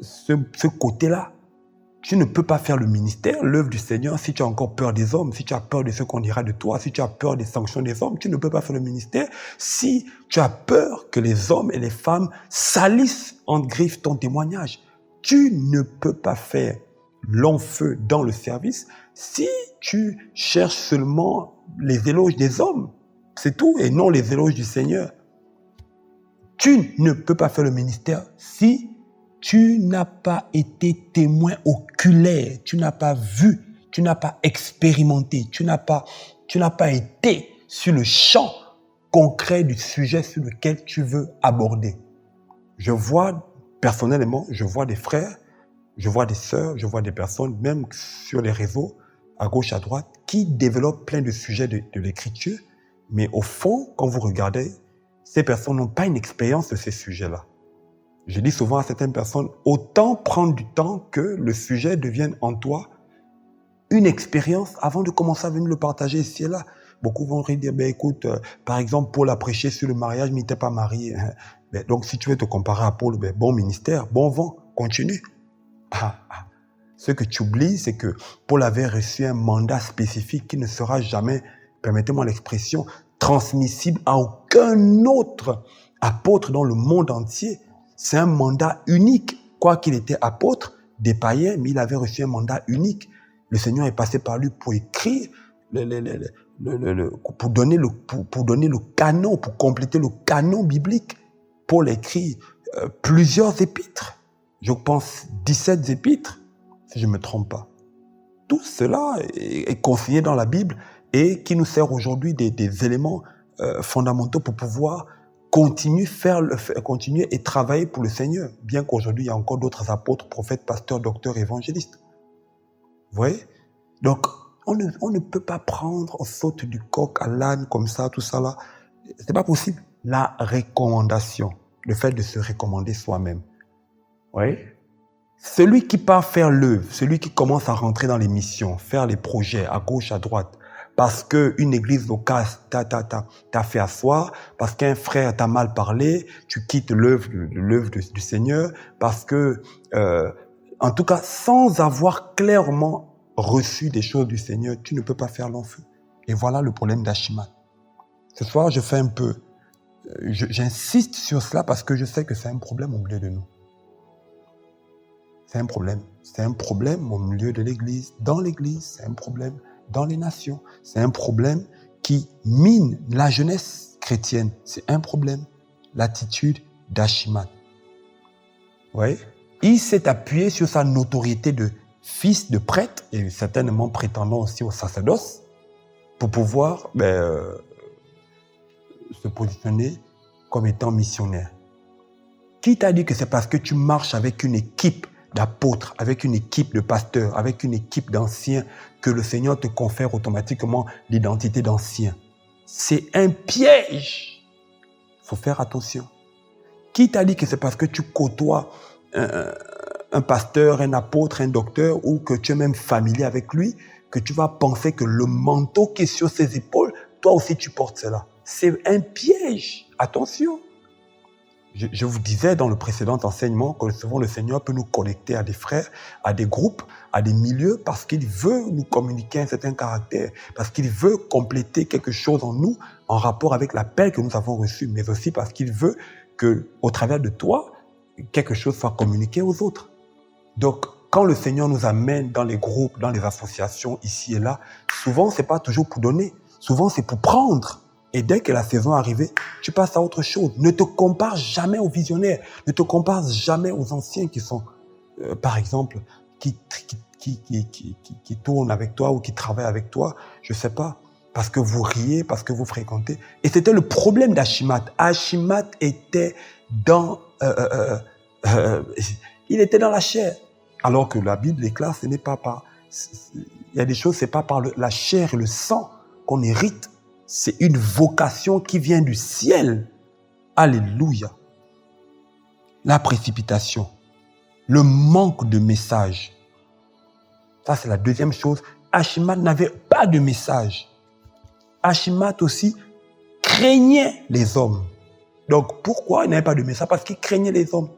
Speaker 1: ce côté-là. Tu ne peux pas faire le ministère, l'œuvre du Seigneur, si tu as encore peur des hommes, si tu as peur de ce qu'on dira de toi, si tu as peur des sanctions des hommes. Tu ne peux pas faire le ministère si tu as peur que les hommes et les femmes salissent en griffe ton témoignage. Tu ne peux pas faire long feu dans le service si tu cherches seulement les éloges des hommes. C'est tout, et non les éloges du Seigneur. Tu ne peux pas faire le ministère si tu n'as pas été témoin oculaire, tu n'as pas vu, tu n'as pas expérimenté, tu n'as pas été sur le champ concret du sujet sur lequel tu veux aborder. Personnellement, je vois des frères, je vois des sœurs, je vois des personnes, même sur les réseaux, à gauche, à droite, qui développent plein de sujets de l'écriture, mais au fond, quand vous regardez, ces personnes n'ont pas une expérience de ces sujets-là. Je dis souvent à certaines personnes, autant prendre du temps que le sujet devienne en toi une expérience avant de commencer à venir le partager ici et là. Beaucoup vont dire, écoute, par exemple, Paul a prêché sur le mariage, mais il n'était pas marié. Donc, si tu veux te comparer à Paul, bon ministère, bon vent, continue. Ce que tu oublies, c'est que Paul avait reçu un mandat spécifique qui ne sera jamais, permettez-moi l'expression, transmissible à aucun autre apôtre dans le monde entier. C'est un mandat unique. Quoi qu'il était apôtre des païens, mais il avait reçu un mandat unique. Le Seigneur est passé par lui pour écrire, pour donner le canon, pour compléter le canon biblique. Paul écrit plusieurs épîtres. Je pense 17 épîtres, si je ne me trompe pas. Tout cela est consigné dans la Bible et qui nous sert aujourd'hui des éléments fondamentaux pour pouvoir continuer et travailler pour le Seigneur, bien qu'aujourd'hui, il y a encore d'autres apôtres, prophètes, pasteurs, docteurs, évangélistes. Vous voyez? Donc, on ne peut pas prendre, on saute du coq à l'âne comme ça, tout ça là. C'est pas possible. La recommandation, le fait de se recommander soi-même. Vous voyez? Celui qui part faire l'œuvre, celui qui commence à rentrer dans les missions, faire les projets à gauche, à droite, parce qu'une église locale t'a fait asseoir, parce qu'un frère t'a mal parlé, tu quittes l'œuvre du Seigneur, parce que, en tout cas, sans avoir clairement reçu des choses du Seigneur, tu ne peux pas faire long feu. Et voilà le problème d'Achimath. Ce soir, j'insiste sur cela parce que je sais que c'est un problème au milieu de nous. C'est un problème. C'est un problème au milieu de l'Église, dans l'Église, c'est un problème dans les nations. C'est un problème qui mine la jeunesse chrétienne. C'est un problème. L'attitude d'Achimath. Vous voyez? Il s'est appuyé sur sa notoriété de fils de prêtre et certainement prétendant aussi au sacerdoce. pour pouvoir se positionner comme étant missionnaire. Qui t'a dit que c'est parce que tu marches avec une équipe d'apôtres, avec une équipe de pasteurs, avec une équipe d'anciens, que le Seigneur te confère automatiquement l'identité d'ancien? C'est un piège. Il faut faire attention. Qui t'a dit que c'est parce que tu côtoies un pasteur, un apôtre, un docteur, ou que tu es même familier avec lui, que tu vas penser que le manteau qui est sur ses épaules, toi aussi tu portes cela? C'est un piège. Attention. Je vous disais dans le précédent enseignement que souvent le Seigneur peut nous connecter à des frères, à des groupes, à des milieux, parce qu'il veut nous communiquer un certain caractère, parce qu'il veut compléter quelque chose en nous en rapport avec l'appel que nous avons reçu, mais aussi parce qu'il veut que, au travers de toi, quelque chose soit communiqué aux autres. Donc, quand le Seigneur nous amène dans les groupes, dans les associations, ici et là, souvent, c'est pas toujours pour donner. Souvent, c'est pour prendre. Et dès que la saison est arrivée, tu passes à autre chose. Ne te compare jamais aux visionnaires. Ne te compare jamais aux anciens qui sont, par exemple, qui tournent avec toi ou qui travaillent avec toi. Je sais pas. Parce que vous riez, parce que vous fréquentez. Et c'était le problème d'Achimat. Achimat était dans... il était dans la chair. Alors que la Bible déclare, ce n'est pas par... Il y a des choses, c'est pas par la chair et le sang qu'on hérite. C'est une vocation qui vient du ciel. Alléluia. La précipitation. Le manque de message. Ça, c'est la deuxième chose. Achimat n'avait pas de message. Achimat aussi craignait les hommes. Donc, pourquoi il n'avait pas de message? Parce qu'il craignait les hommes.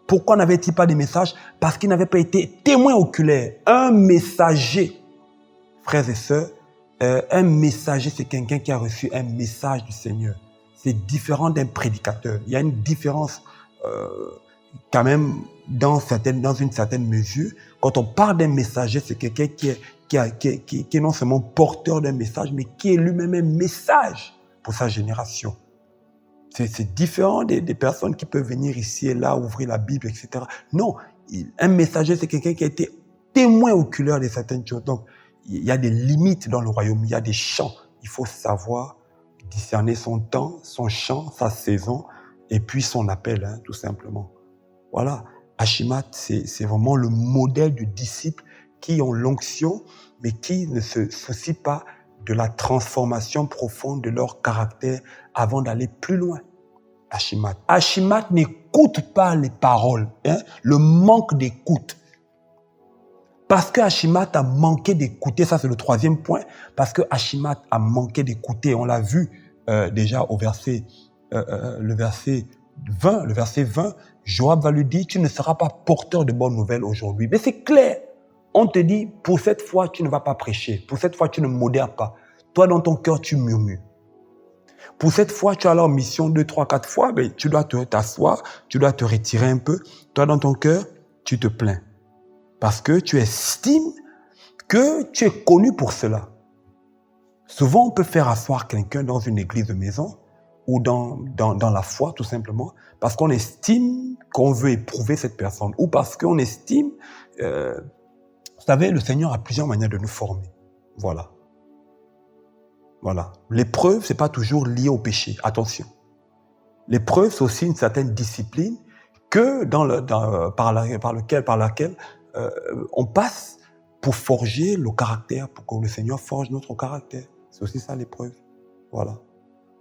Speaker 1: Pourquoi n'avait-il pas de message? Parce qu'il n'avait pas été témoin oculaire. Un messager, frères et sœurs, un messager, c'est quelqu'un qui a reçu un message du Seigneur. C'est différent d'un prédicateur. Il y a une différence quand même dans une certaine mesure. Quand on parle d'un messager, c'est quelqu'un qui est non seulement porteur d'un message, mais qui est lui-même un message pour sa génération. C'est différent des personnes qui peuvent venir ici et là, ouvrir la Bible, etc. Non, un messager, c'est quelqu'un qui a été témoin oculaire de certaines choses. Donc, il y a des limites dans le royaume, il y a des champs. Il faut savoir discerner son temps, son champ, sa saison, et puis son appel, tout simplement. Voilà, Achimat, c'est vraiment le modèle de disciples qui ont l'onction, mais qui ne se soucient pas de la transformation profonde de leur caractère avant d'aller plus loin. Achimat. Achimat n'écoute pas les paroles, le manque d'écoute. Parce que Achimat a manqué d'écouter, ça c'est le troisième point, parce que Achimat a manqué d'écouter, on l'a vu déjà au verset, le verset 20, Joab va lui dire, tu ne seras pas porteur de bonnes nouvelles aujourd'hui. Mais c'est clair, on te dit, pour cette fois, tu ne vas pas prêcher, pour cette fois, tu ne modères pas. Toi, dans ton cœur, tu murmures. Pour cette fois, tu as leur mission 2, 3, 4 fois, mais tu dois t'asseoir, tu dois te retirer un peu. Toi, dans ton cœur, tu te plains. Parce que tu estimes que tu es connu pour cela. Souvent, on peut faire asseoir quelqu'un dans une église de maison ou dans la foi, tout simplement, parce qu'on estime qu'on veut éprouver cette personne ou parce qu'on estime... vous savez, le Seigneur a plusieurs manières de nous former. Voilà. Voilà. L'épreuve, c'est pas toujours lié au péché. Attention. L'épreuve, c'est aussi une certaine discipline que par laquelle on passe pour forger le caractère, pour que le Seigneur forge notre caractère. C'est aussi ça l'épreuve. Voilà.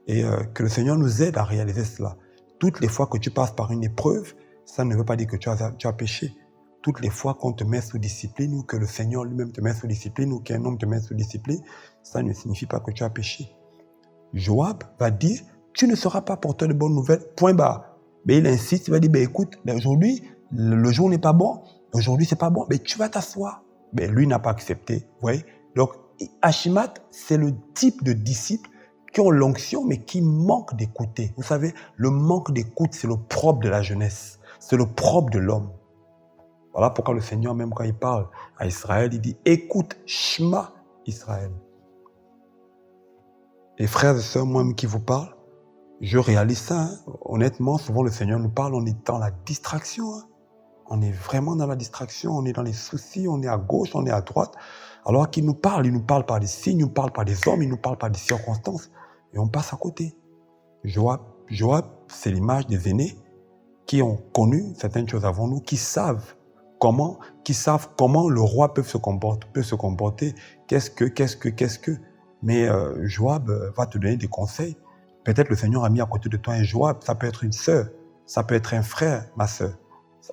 Speaker 1: Et que le Seigneur nous aide à réaliser cela. Toutes les fois que tu passes par une épreuve, ça ne veut pas dire que tu as péché. Toutes les fois qu'on te met sous discipline ou que le Seigneur lui-même te met sous discipline ou qu'un homme te met sous discipline, ça ne signifie pas que tu as péché. Joab va dire, tu ne seras pas porteur de bonnes nouvelles, point barre. Mais il insiste, il va dire, écoute, aujourd'hui, le jour n'est pas bon, aujourd'hui c'est pas bon, mais tu vas t'asseoir. Mais lui n'a pas accepté, vous voyez. Donc, Achimat, c'est le type de disciples qui ont l'onction, mais qui manquent d'écouter. Vous savez, le manque d'écoute, c'est le propre de la jeunesse, c'est le propre de l'homme. Voilà pourquoi le Seigneur, même quand il parle à Israël, il dit « Écoute, Shema Israël ». Et frères et sœurs, moi-même qui vous parle, je réalise ça. Honnêtement, souvent le Seigneur nous parle, on est dans la distraction. On est vraiment dans la distraction, on est dans les soucis, on est à gauche, on est à droite. Alors qu'il il nous parle par des signes, il nous parle par des hommes, il nous parle par des circonstances. Et on passe à côté. Joab, c'est l'image des aînés qui ont connu certaines choses avant nous, qui savent comment le roi peut se comporter. Qu'est-ce que. Mais Joab va te donner des conseils. Peut-être le Seigneur a mis à côté de toi un Joab. Ça peut être une sœur. Ça peut être un frère, ma sœur.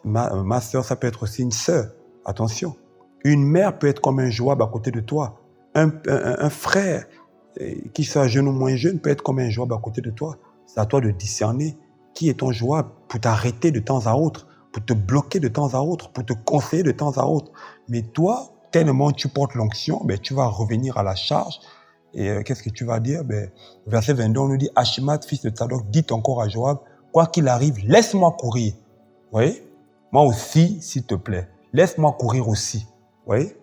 Speaker 1: Ma sœur, ça peut être aussi une sœur. Attention. Une mère peut être comme un Joab à côté de toi. Un frère qui soit jeune ou moins jeune peut être comme un Joab à côté de toi. C'est à toi de discerner qui est ton Joab pour t'arrêter de temps à autre, pour te bloquer de temps à autre, pour te conseiller de temps à autre. Mais toi, tellement tu portes l'onction, tu vas revenir à la charge. Et qu'est-ce que tu vas dire? Verset 22, on nous dit, Achimat, fils de Tsadok, dit encore à Joab, quoi qu'il arrive, laisse-moi courir. Vous voyez? Moi aussi, s'il te plaît. Laisse-moi courir aussi. Vous voyez?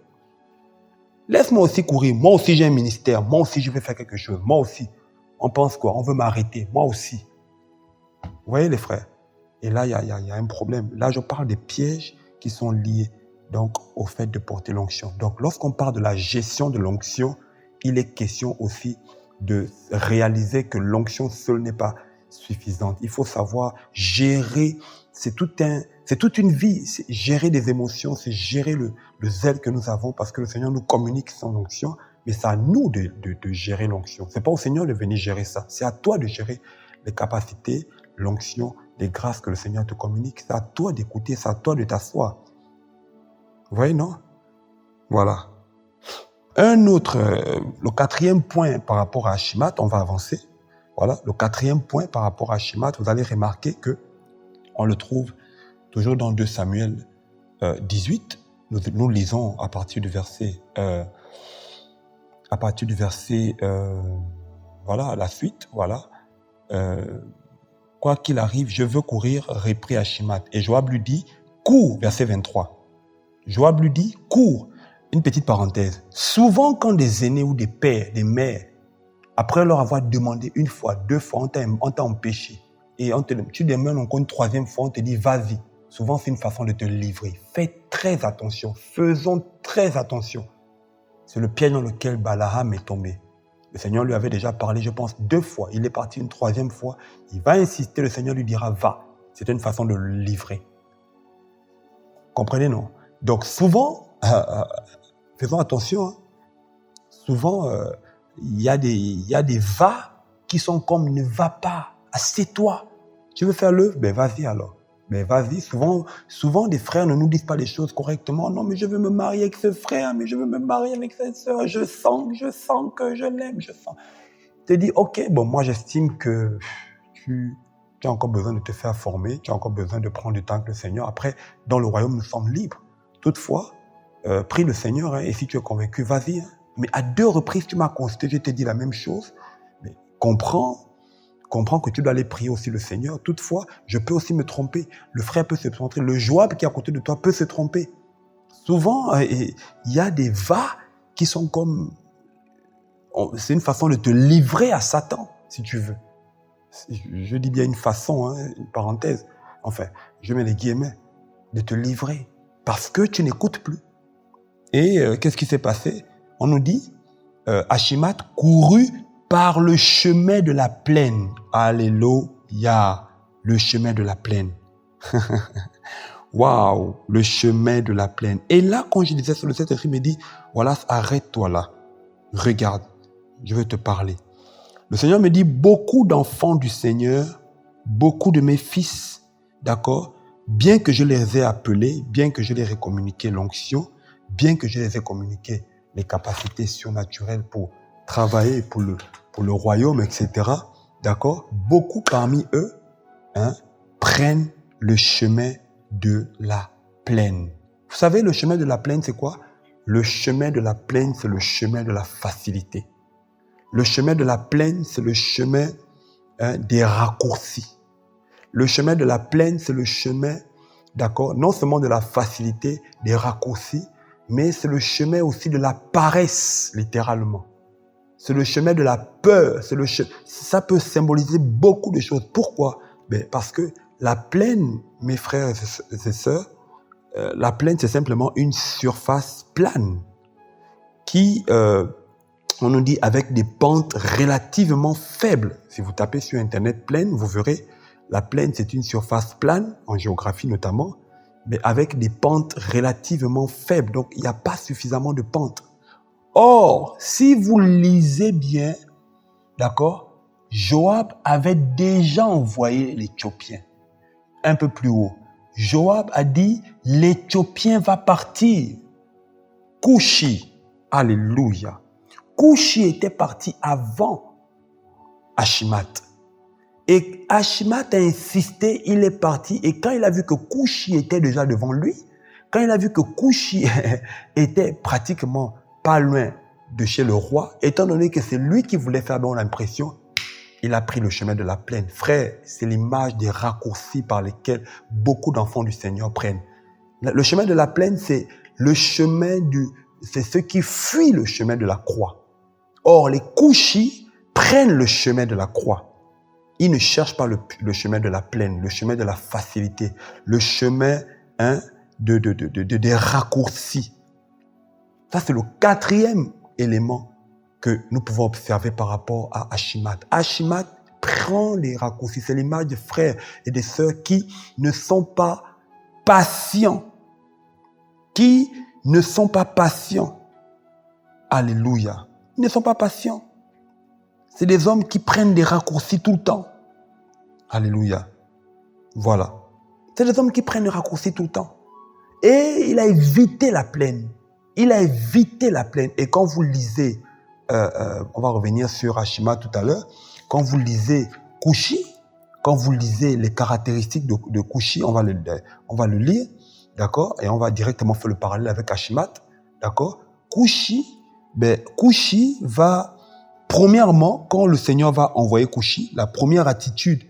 Speaker 1: Laisse-moi aussi courir. Moi aussi, j'ai un ministère. Moi aussi, je vais faire quelque chose. Moi aussi. On pense quoi? On veut m'arrêter. Moi aussi. Vous voyez, les frères? Et là, il y a un problème. Là, je parle des pièges qui sont liés donc, au fait de porter l'onction. Donc, lorsqu'on parle de la gestion de l'onction, il est question aussi de réaliser que l'onction seule n'est pas suffisante. Il faut savoir gérer, c'est toute une vie, c'est gérer des émotions, c'est gérer le zèle que nous avons parce que le Seigneur nous communique son onction, mais c'est à nous de gérer l'onction. C'est pas au Seigneur de venir gérer ça, c'est à toi de gérer les capacités, l'onction, les grâces que le Seigneur te communique. C'est à toi d'écouter, c'est à toi de t'asseoir. Vous voyez, non? Voilà. Un autre, le quatrième point par rapport à Achimat, on va avancer. Voilà, le quatrième point par rapport à Achimat, vous allez remarquer que on le trouve toujours dans 2 Samuel 18. Nous lisons à partir du verset, voilà, la suite, voilà. Quoi qu'il arrive, je veux courir, reprit Achimat. Et Joab lui dit, cours, verset 23. Joab lui dit, cours. Une petite parenthèse. Souvent, quand des aînés ou des pères, des mères, après leur avoir demandé 1 fois, 2 fois, on t'a empêché, et tu demandes encore une 3e fois, on te dit, vas-y. Souvent, c'est une façon de te livrer. Fais très attention. Faisons très attention. C'est le piège dans lequel Balaam est tombé. Le Seigneur lui avait déjà parlé, je pense, 2 fois. Il est parti une 3e fois. Il va insister, le Seigneur lui dira, va. C'est une façon de le livrer. Comprenez, non? Donc, souvent, faisons attention. Hein. Souvent, il y a des va qui sont comme ne va pas. Assieds-toi. Tu veux faire l'œuvre? Vas-y alors. Vas-y. Souvent, des frères ne nous disent pas les choses correctement. Non, mais je veux me marier avec ce frère, mais je veux me marier avec cette sœur. Je sens que je l'aime, je sens. Tu te dis, ok, moi j'estime que tu as encore besoin de te faire former, tu as encore besoin de prendre du temps avec le Seigneur. Après, dans le royaume, nous sommes libres. Toutefois, prie le Seigneur, et si tu es convaincu, vas-y. Hein. Mais à 2 reprises, tu m'as constaté, je t'ai dit la même chose. Mais comprends que tu dois aller prier aussi le Seigneur. Toutefois, je peux aussi me tromper. Le frère peut se tromper. Le Joab qui est à côté de toi peut se tromper. Souvent, il y a des va qui sont comme... C'est une façon de te livrer à Satan, si tu veux. Je dis bien une façon, hein, une parenthèse. Enfin, je mets les guillemets. De te livrer. Parce que tu n'écoutes plus. Et qu'est-ce qui s'est passé? On nous dit, Achimat courut par le chemin de la plaine. Alléluia. Le chemin de la plaine. Waouh, le chemin de la plaine. Et là, quand je disais sur le 7 écrit, il me dit, voilà, arrête-toi là. Regarde, je veux te parler. Le Seigneur me dit, beaucoup d'enfants du Seigneur, beaucoup de mes fils, d'accord, bien que je les ai appelés, bien que je les ai communiqué l'onction, bien que je les ai communiqué les capacités surnaturelles pour travailler pour le royaume, etc., d'accord, beaucoup parmi eux prennent le chemin de la plaine. Vous savez, le chemin de la plaine, c'est quoi? Le chemin de la plaine, c'est le chemin de la facilité. Le chemin de la plaine, c'est le chemin des raccourcis. Le chemin de la plaine, c'est le chemin, d'accord, non seulement de la facilité, des raccourcis, mais c'est le chemin aussi de la paresse, littéralement. C'est le chemin de la peur. Ça peut symboliser beaucoup de choses. Pourquoi? Parce que la plaine, mes frères et sœurs, la plaine, c'est simplement une surface plane qui, on nous dit, avec des pentes relativement faibles. Si vous tapez sur Internet plaine, vous verrez, la plaine, c'est une surface plane, en géographie notamment, mais avec des pentes relativement faibles. Donc, il n'y a pas suffisamment de pentes. Or, si vous lisez bien, d'accord, Joab avait déjà envoyé l'Éthiopien un peu plus haut. Joab a dit, l'Éthiopien va partir. Cushi, alléluia. Cushi était parti avant Achimat. Et Achimat a insisté, il est parti. Et quand il a vu que Cushi était déjà devant lui, quand il a vu que Cushi était pratiquement pas loin de chez le roi, étant donné que c'est lui qui voulait faire bon l'impression, il a pris le chemin de la plaine. Frère, c'est l'image des raccourcis par lesquels beaucoup d'enfants du Seigneur prennent. Le chemin de la plaine, c'est le chemin c'est ceux qui fuient le chemin de la croix. Or, les Cushis prennent le chemin de la croix. Ils ne cherchent pas le chemin de la plaine, le chemin de la facilité, le chemin des raccourcis. Ça, c'est le quatrième élément que nous pouvons observer par rapport à Achimat. Achimat prend les raccourcis. C'est l'image des frères et des sœurs qui ne sont pas patients. Qui ne sont pas patients. Alléluia. Ils ne sont pas patients. C'est des hommes qui prennent des raccourcis tout le temps. Alléluia. Voilà. C'est des hommes qui prennent des raccourcis tout le temps. Et il a évité la plaine. Il a évité la plaine. Et quand vous lisez, on va revenir sur Achimat tout à l'heure, quand vous lisez Cushi, quand vous lisez les caractéristiques de Cushi, on va le lire, d'accord? Et on va directement faire le parallèle avec Achimat, d'accord? Cushi va, premièrement, quand le Seigneur va envoyer Cushi, la première attitude,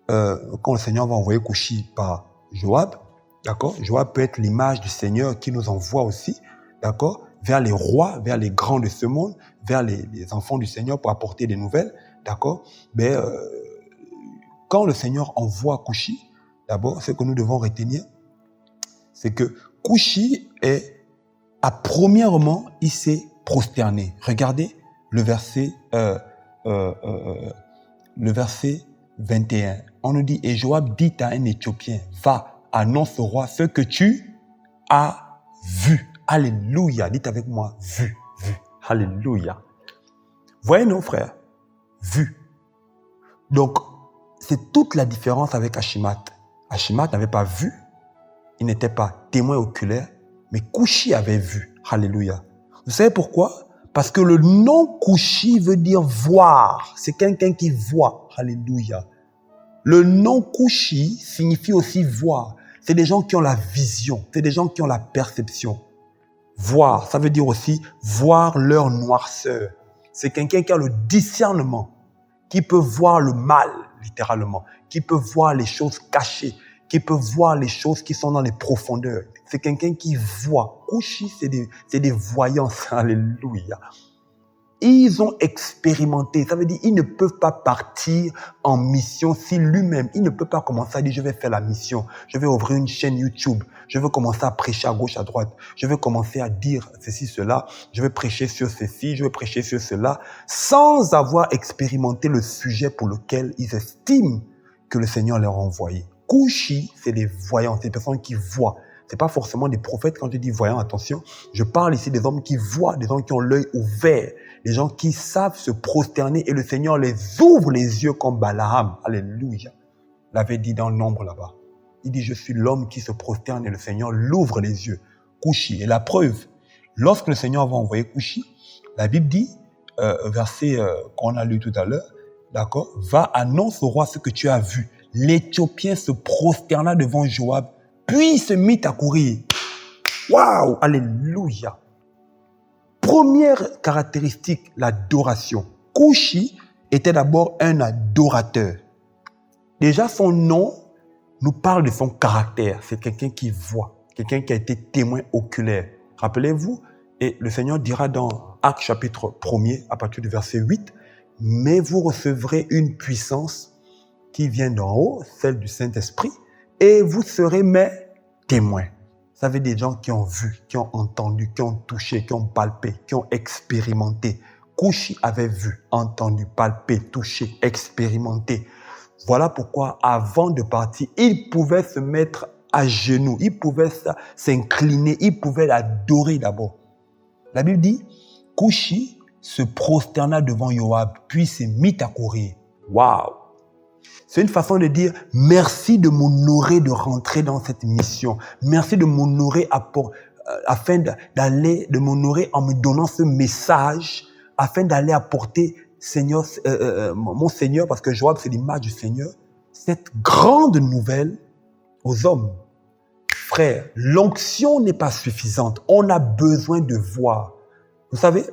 Speaker 1: quand le Seigneur va envoyer Cushi par Joab, d'accord? Joab peut être l'image du Seigneur qui nous envoie aussi, d'accord? Vers les rois, vers les grands de ce monde, vers les enfants du Seigneur pour apporter des nouvelles, d'accord? Mais quand le Seigneur envoie Cushi, d'abord, ce que nous devons retenir, c'est que Cushi premièrement, il s'est prosterné. Regardez le verset 21. On nous dit, et Joab dit à un Éthiopien, va, annonce au roi ce que tu as vu. Alléluia. Dites avec moi, vu. Alléluia. Voyez nos frères, vu. Donc, c'est toute la différence avec Achimat. Achimat n'avait pas vu, il n'était pas témoin oculaire, mais Cushi avait vu. Alléluia. Vous savez pourquoi? Parce que le nom Cushi veut dire voir. C'est quelqu'un qui voit. Alléluia. Le nom Cushi signifie aussi voir. C'est des gens qui ont la vision. C'est des gens qui ont la perception. Voir, ça veut dire aussi voir leur noirceur. C'est quelqu'un qui a le discernement, qui peut voir le mal, littéralement, qui peut voir les choses cachées, qui peut voir les choses qui sont dans les profondeurs. C'est quelqu'un qui voit. Cushi, c'est des voyants. Alléluia. Ils ont expérimenté. Ça veut dire ils ne peuvent pas partir en mission si lui-même, il ne peut pas commencer à dire je vais faire la mission, je vais ouvrir une chaîne YouTube, je vais commencer à prêcher à gauche, à droite, je vais commencer à dire ceci, cela, je vais prêcher sur ceci, je vais prêcher sur cela, sans avoir expérimenté le sujet pour lequel ils estiment que le Seigneur leur a envoyé. Cushi, c'est des voyants, c'est des personnes qui voient. C'est pas forcément des prophètes. Quand je dis voyants, attention, je parle ici des hommes qui voient, des gens qui ont l'œil ouvert, des gens qui savent se prosterner et le Seigneur les ouvre les yeux comme Balaam. Alléluia. L'avait dit dans le Nombre là-bas. Il dit, je suis l'homme qui se prosterne et le Seigneur l'ouvre les yeux. Cushi. Et la preuve, lorsque le Seigneur va envoyer Cushi, la Bible dit, verset qu'on a lu tout à l'heure, d'accord, va, annonce au roi ce que tu as vu. L'Éthiopien se prosterna devant Joab, puis se mit à courir. Waouh! Alléluia! Première caractéristique, l'adoration. Cushi était d'abord un adorateur. Déjà, son nom nous parle de son caractère. C'est quelqu'un qui voit, quelqu'un qui a été témoin oculaire. Rappelez-vous, et le Seigneur dira dans Actes chapitre 1er, à partir du verset 8, « Mais vous recevrez une puissance qui vient d'en haut, celle du Saint-Esprit, et vous serez mes témoins. » Vous savez, des gens qui ont vu, qui ont entendu, qui ont touché, qui ont palpé, qui ont expérimenté. Kouchi avait vu, entendu, palpé, touché, expérimenté. Voilà pourquoi, avant de partir, il pouvait se mettre à genoux, il pouvait s'incliner, il pouvait l'adorer d'abord. La Bible dit, Kouchi se prosterna devant Joab, puis se mit à courir. Waouh! C'est une façon de dire, merci de m'honorer de rentrer dans cette mission. Merci de m'honorer afin de m'honorer en me donnant ce message, afin d'aller apporter, Seigneur, mon Seigneur, parce que Joab, c'est l'image du Seigneur, cette grande nouvelle aux hommes. Frère, l'onction n'est pas suffisante. On a besoin de voir. Vous savez,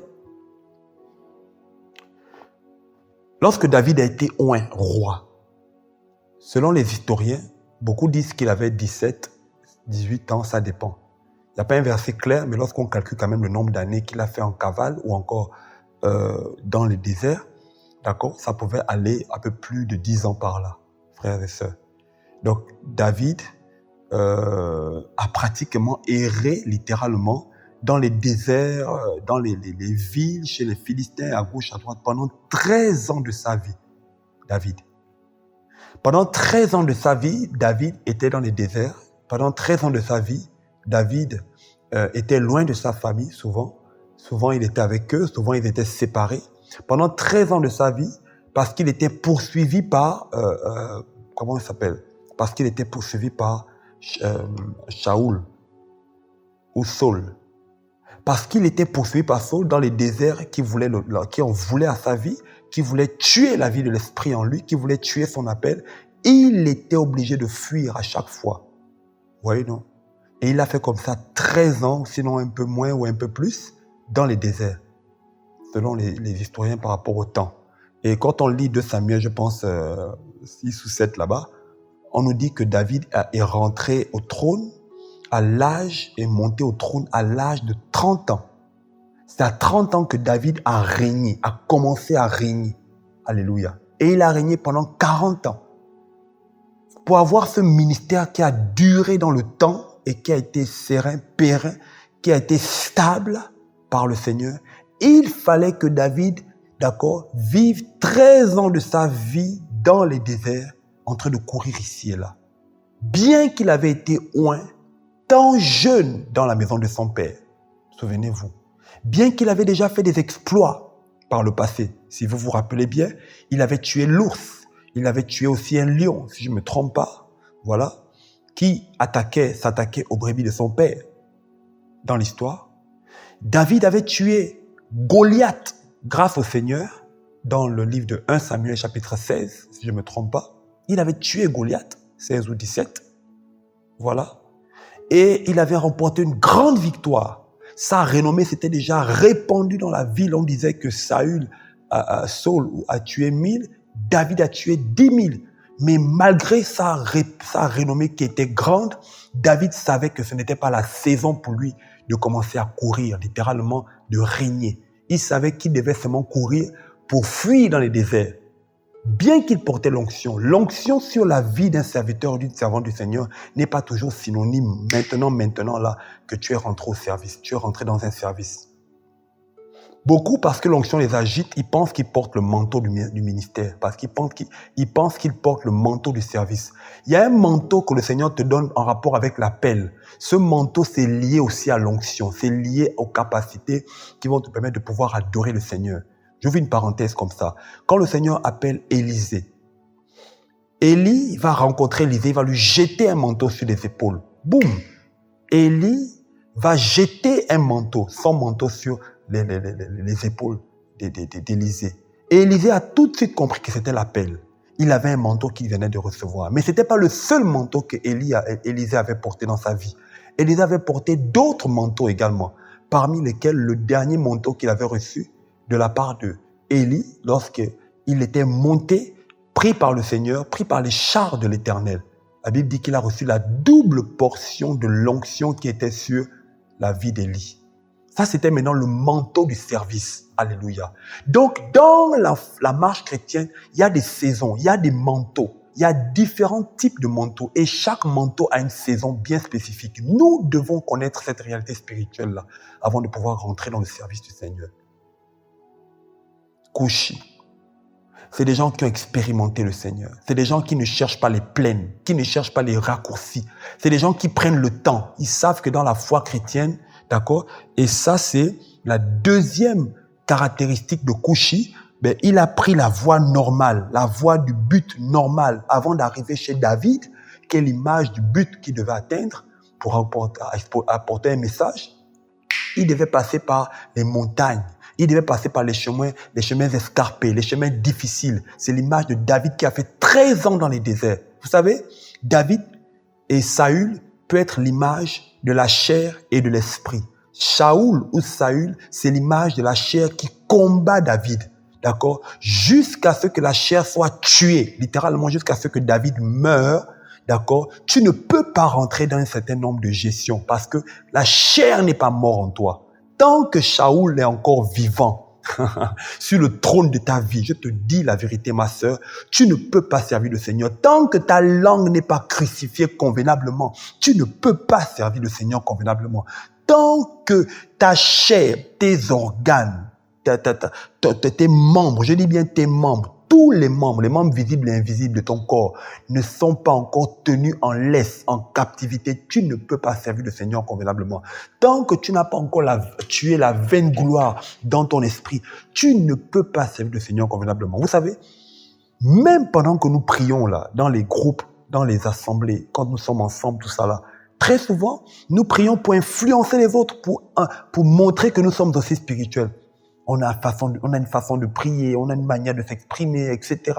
Speaker 1: lorsque David a été oint roi, selon les historiens, beaucoup disent qu'il avait 17, 18 ans, ça dépend. Il n'y a pas un verset clair, mais lorsqu'on calcule quand même le nombre d'années qu'il a fait en cavale ou encore dans le désert, d'accord, ça pouvait aller un peu plus de 10 ans par là, frères et sœurs. Donc, David a pratiquement erré littéralement dans les déserts, dans les villes, chez les Philistins, à gauche, à droite, pendant 13 ans de sa vie, David. Pendant 13 ans de sa vie, David était dans les déserts. Pendant 13 ans de sa vie, David était loin de sa famille, souvent. Souvent, il était avec eux, souvent, ils étaient séparés. Pendant 13 ans de sa vie, parce qu'il était poursuivi par... comment il s'appelle? Parce qu'il était poursuivi par Shaoul ou Saul. Parce qu'il était poursuivi par Saul dans les déserts qui en voulait à sa vie, qui voulait tuer la vie de l'esprit en lui, qui voulait tuer son appel. Il était obligé de fuir à chaque fois. Vous voyez, non? Et il a fait comme ça 13 ans, sinon un peu moins ou un peu plus, dans les déserts, selon les historiens par rapport au temps. Et quand on lit 2 Samuel, je pense 6 ou 7 là-bas, on nous dit que David est rentré au trône est monté au trône à l'âge de 30 ans. C'est à 30 ans que David a régné, a commencé à régner. Alléluia. Et il a régné pendant 40 ans. Pour avoir ce ministère qui a duré dans le temps et qui a été serein, périn, qui a été stable par le Seigneur, il fallait que David, d'accord, vive 13 ans de sa vie dans les déserts, en train de courir ici et là. Bien qu'il avait été oint, tant jeune dans la maison de son père, souvenez-vous, bien qu'il avait déjà fait des exploits par le passé, si vous vous rappelez bien, il avait tué l'ours, il avait tué aussi un lion, si je ne me trompe pas, voilà, qui s'attaquait aux brebis de son père dans l'histoire. David avait tué Goliath grâce au Seigneur dans le livre de 1 Samuel chapitre 16, si je ne me trompe pas. Il avait tué Goliath, 16 ou 17, voilà. Et il avait remporté une grande victoire. Sa renommée s'était déjà répandue dans la ville. On disait que Saül a tué 1000, David a tué 10 000. Mais malgré sa renommée qui était grande, David savait que ce n'était pas la saison pour lui de commencer à courir, littéralement de régner. Il savait qu'il devait seulement courir pour fuir dans les déserts. Bien qu'il portait l'onction sur la vie d'un serviteur ou d'une servante du Seigneur n'est pas toujours synonyme maintenant là, que tu es rentré au service, tu es rentré dans un service. Beaucoup, parce que l'onction les agite, ils pensent qu'ils portent le manteau du ministère, parce qu'ils pensent qu'ils portent le manteau du service. Il y a un manteau que le Seigneur te donne en rapport avec l'appel. Ce manteau, c'est lié aussi à l'onction, c'est lié aux capacités qui vont te permettre de pouvoir adorer le Seigneur. J'ouvre une parenthèse comme ça. Quand le Seigneur appelle Élisée, Élie va rencontrer Élisée, il va lui jeter un manteau sur les épaules. Boum! Élie va jeter un manteau, son manteau sur les épaules d'Élisée. Et Élisée a tout de suite compris que c'était l'appel. Il avait un manteau qu'il venait de recevoir. Mais ce n'était pas le seul manteau que Élisée avait porté dans sa vie. Élisée avait porté d'autres manteaux également, parmi lesquels le dernier manteau qu'il avait reçu de la part de Élie, lorsqu'il était monté, pris par le Seigneur, pris par les chars de l'Éternel. La Bible dit qu'il a reçu la double portion de l'onction qui était sur la vie d'Élie. Ça, c'était maintenant le manteau du service. Alléluia. Donc, dans la marche chrétienne, il y a des saisons, il y a des manteaux. Il y a différents types de manteaux et chaque manteau a une saison bien spécifique. Nous devons connaître cette réalité spirituelle-là avant de pouvoir rentrer dans le service du Seigneur. Kushi. C'est des gens qui ont expérimenté le Seigneur. C'est des gens qui ne cherchent pas les plaines, qui ne cherchent pas les raccourcis. C'est des gens qui prennent le temps. Ils savent que dans la foi chrétienne, d'accord? Et ça, c'est la deuxième caractéristique de Kushi. Il a pris la voie normale, la voie du but normal avant d'arriver chez David, qui est l'image du but qu'il devait atteindre pour apporter un message. Il devait passer par les montagnes. Il devait passer par les chemins escarpés, les chemins difficiles. C'est l'image de David qui a fait 13 ans dans les déserts. Vous savez, David et Saül peut être l'image de la chair et de l'esprit. Shaoul ou Saül, c'est l'image de la chair qui combat David. D'accord? Jusqu'à ce que la chair soit tuée, littéralement jusqu'à ce que David meure. D'accord? Tu ne peux pas rentrer dans un certain nombre de gestions parce que la chair n'est pas morte en toi. Tant que Shaoul est encore vivant sur le trône de ta vie, je te dis la vérité, ma sœur, tu ne peux pas servir le Seigneur. Tant que ta langue n'est pas crucifiée convenablement, tu ne peux pas servir le Seigneur convenablement. Tant que ta chair, tes organes, tes membres, je dis bien tes membres, tous les membres visibles et invisibles de ton corps ne sont pas encore tenus en laisse, en captivité. Tu ne peux pas servir le Seigneur convenablement. Tant que tu n'as pas encore tué la vaine gloire dans ton esprit, tu ne peux pas servir le Seigneur convenablement. Vous savez, même pendant que nous prions là, dans les groupes, dans les assemblées, quand nous sommes ensemble, tout ça là, très souvent, nous prions pour influencer les autres, pour montrer que nous sommes aussi spirituels. On a une façon de prier, on a une manière de s'exprimer, etc.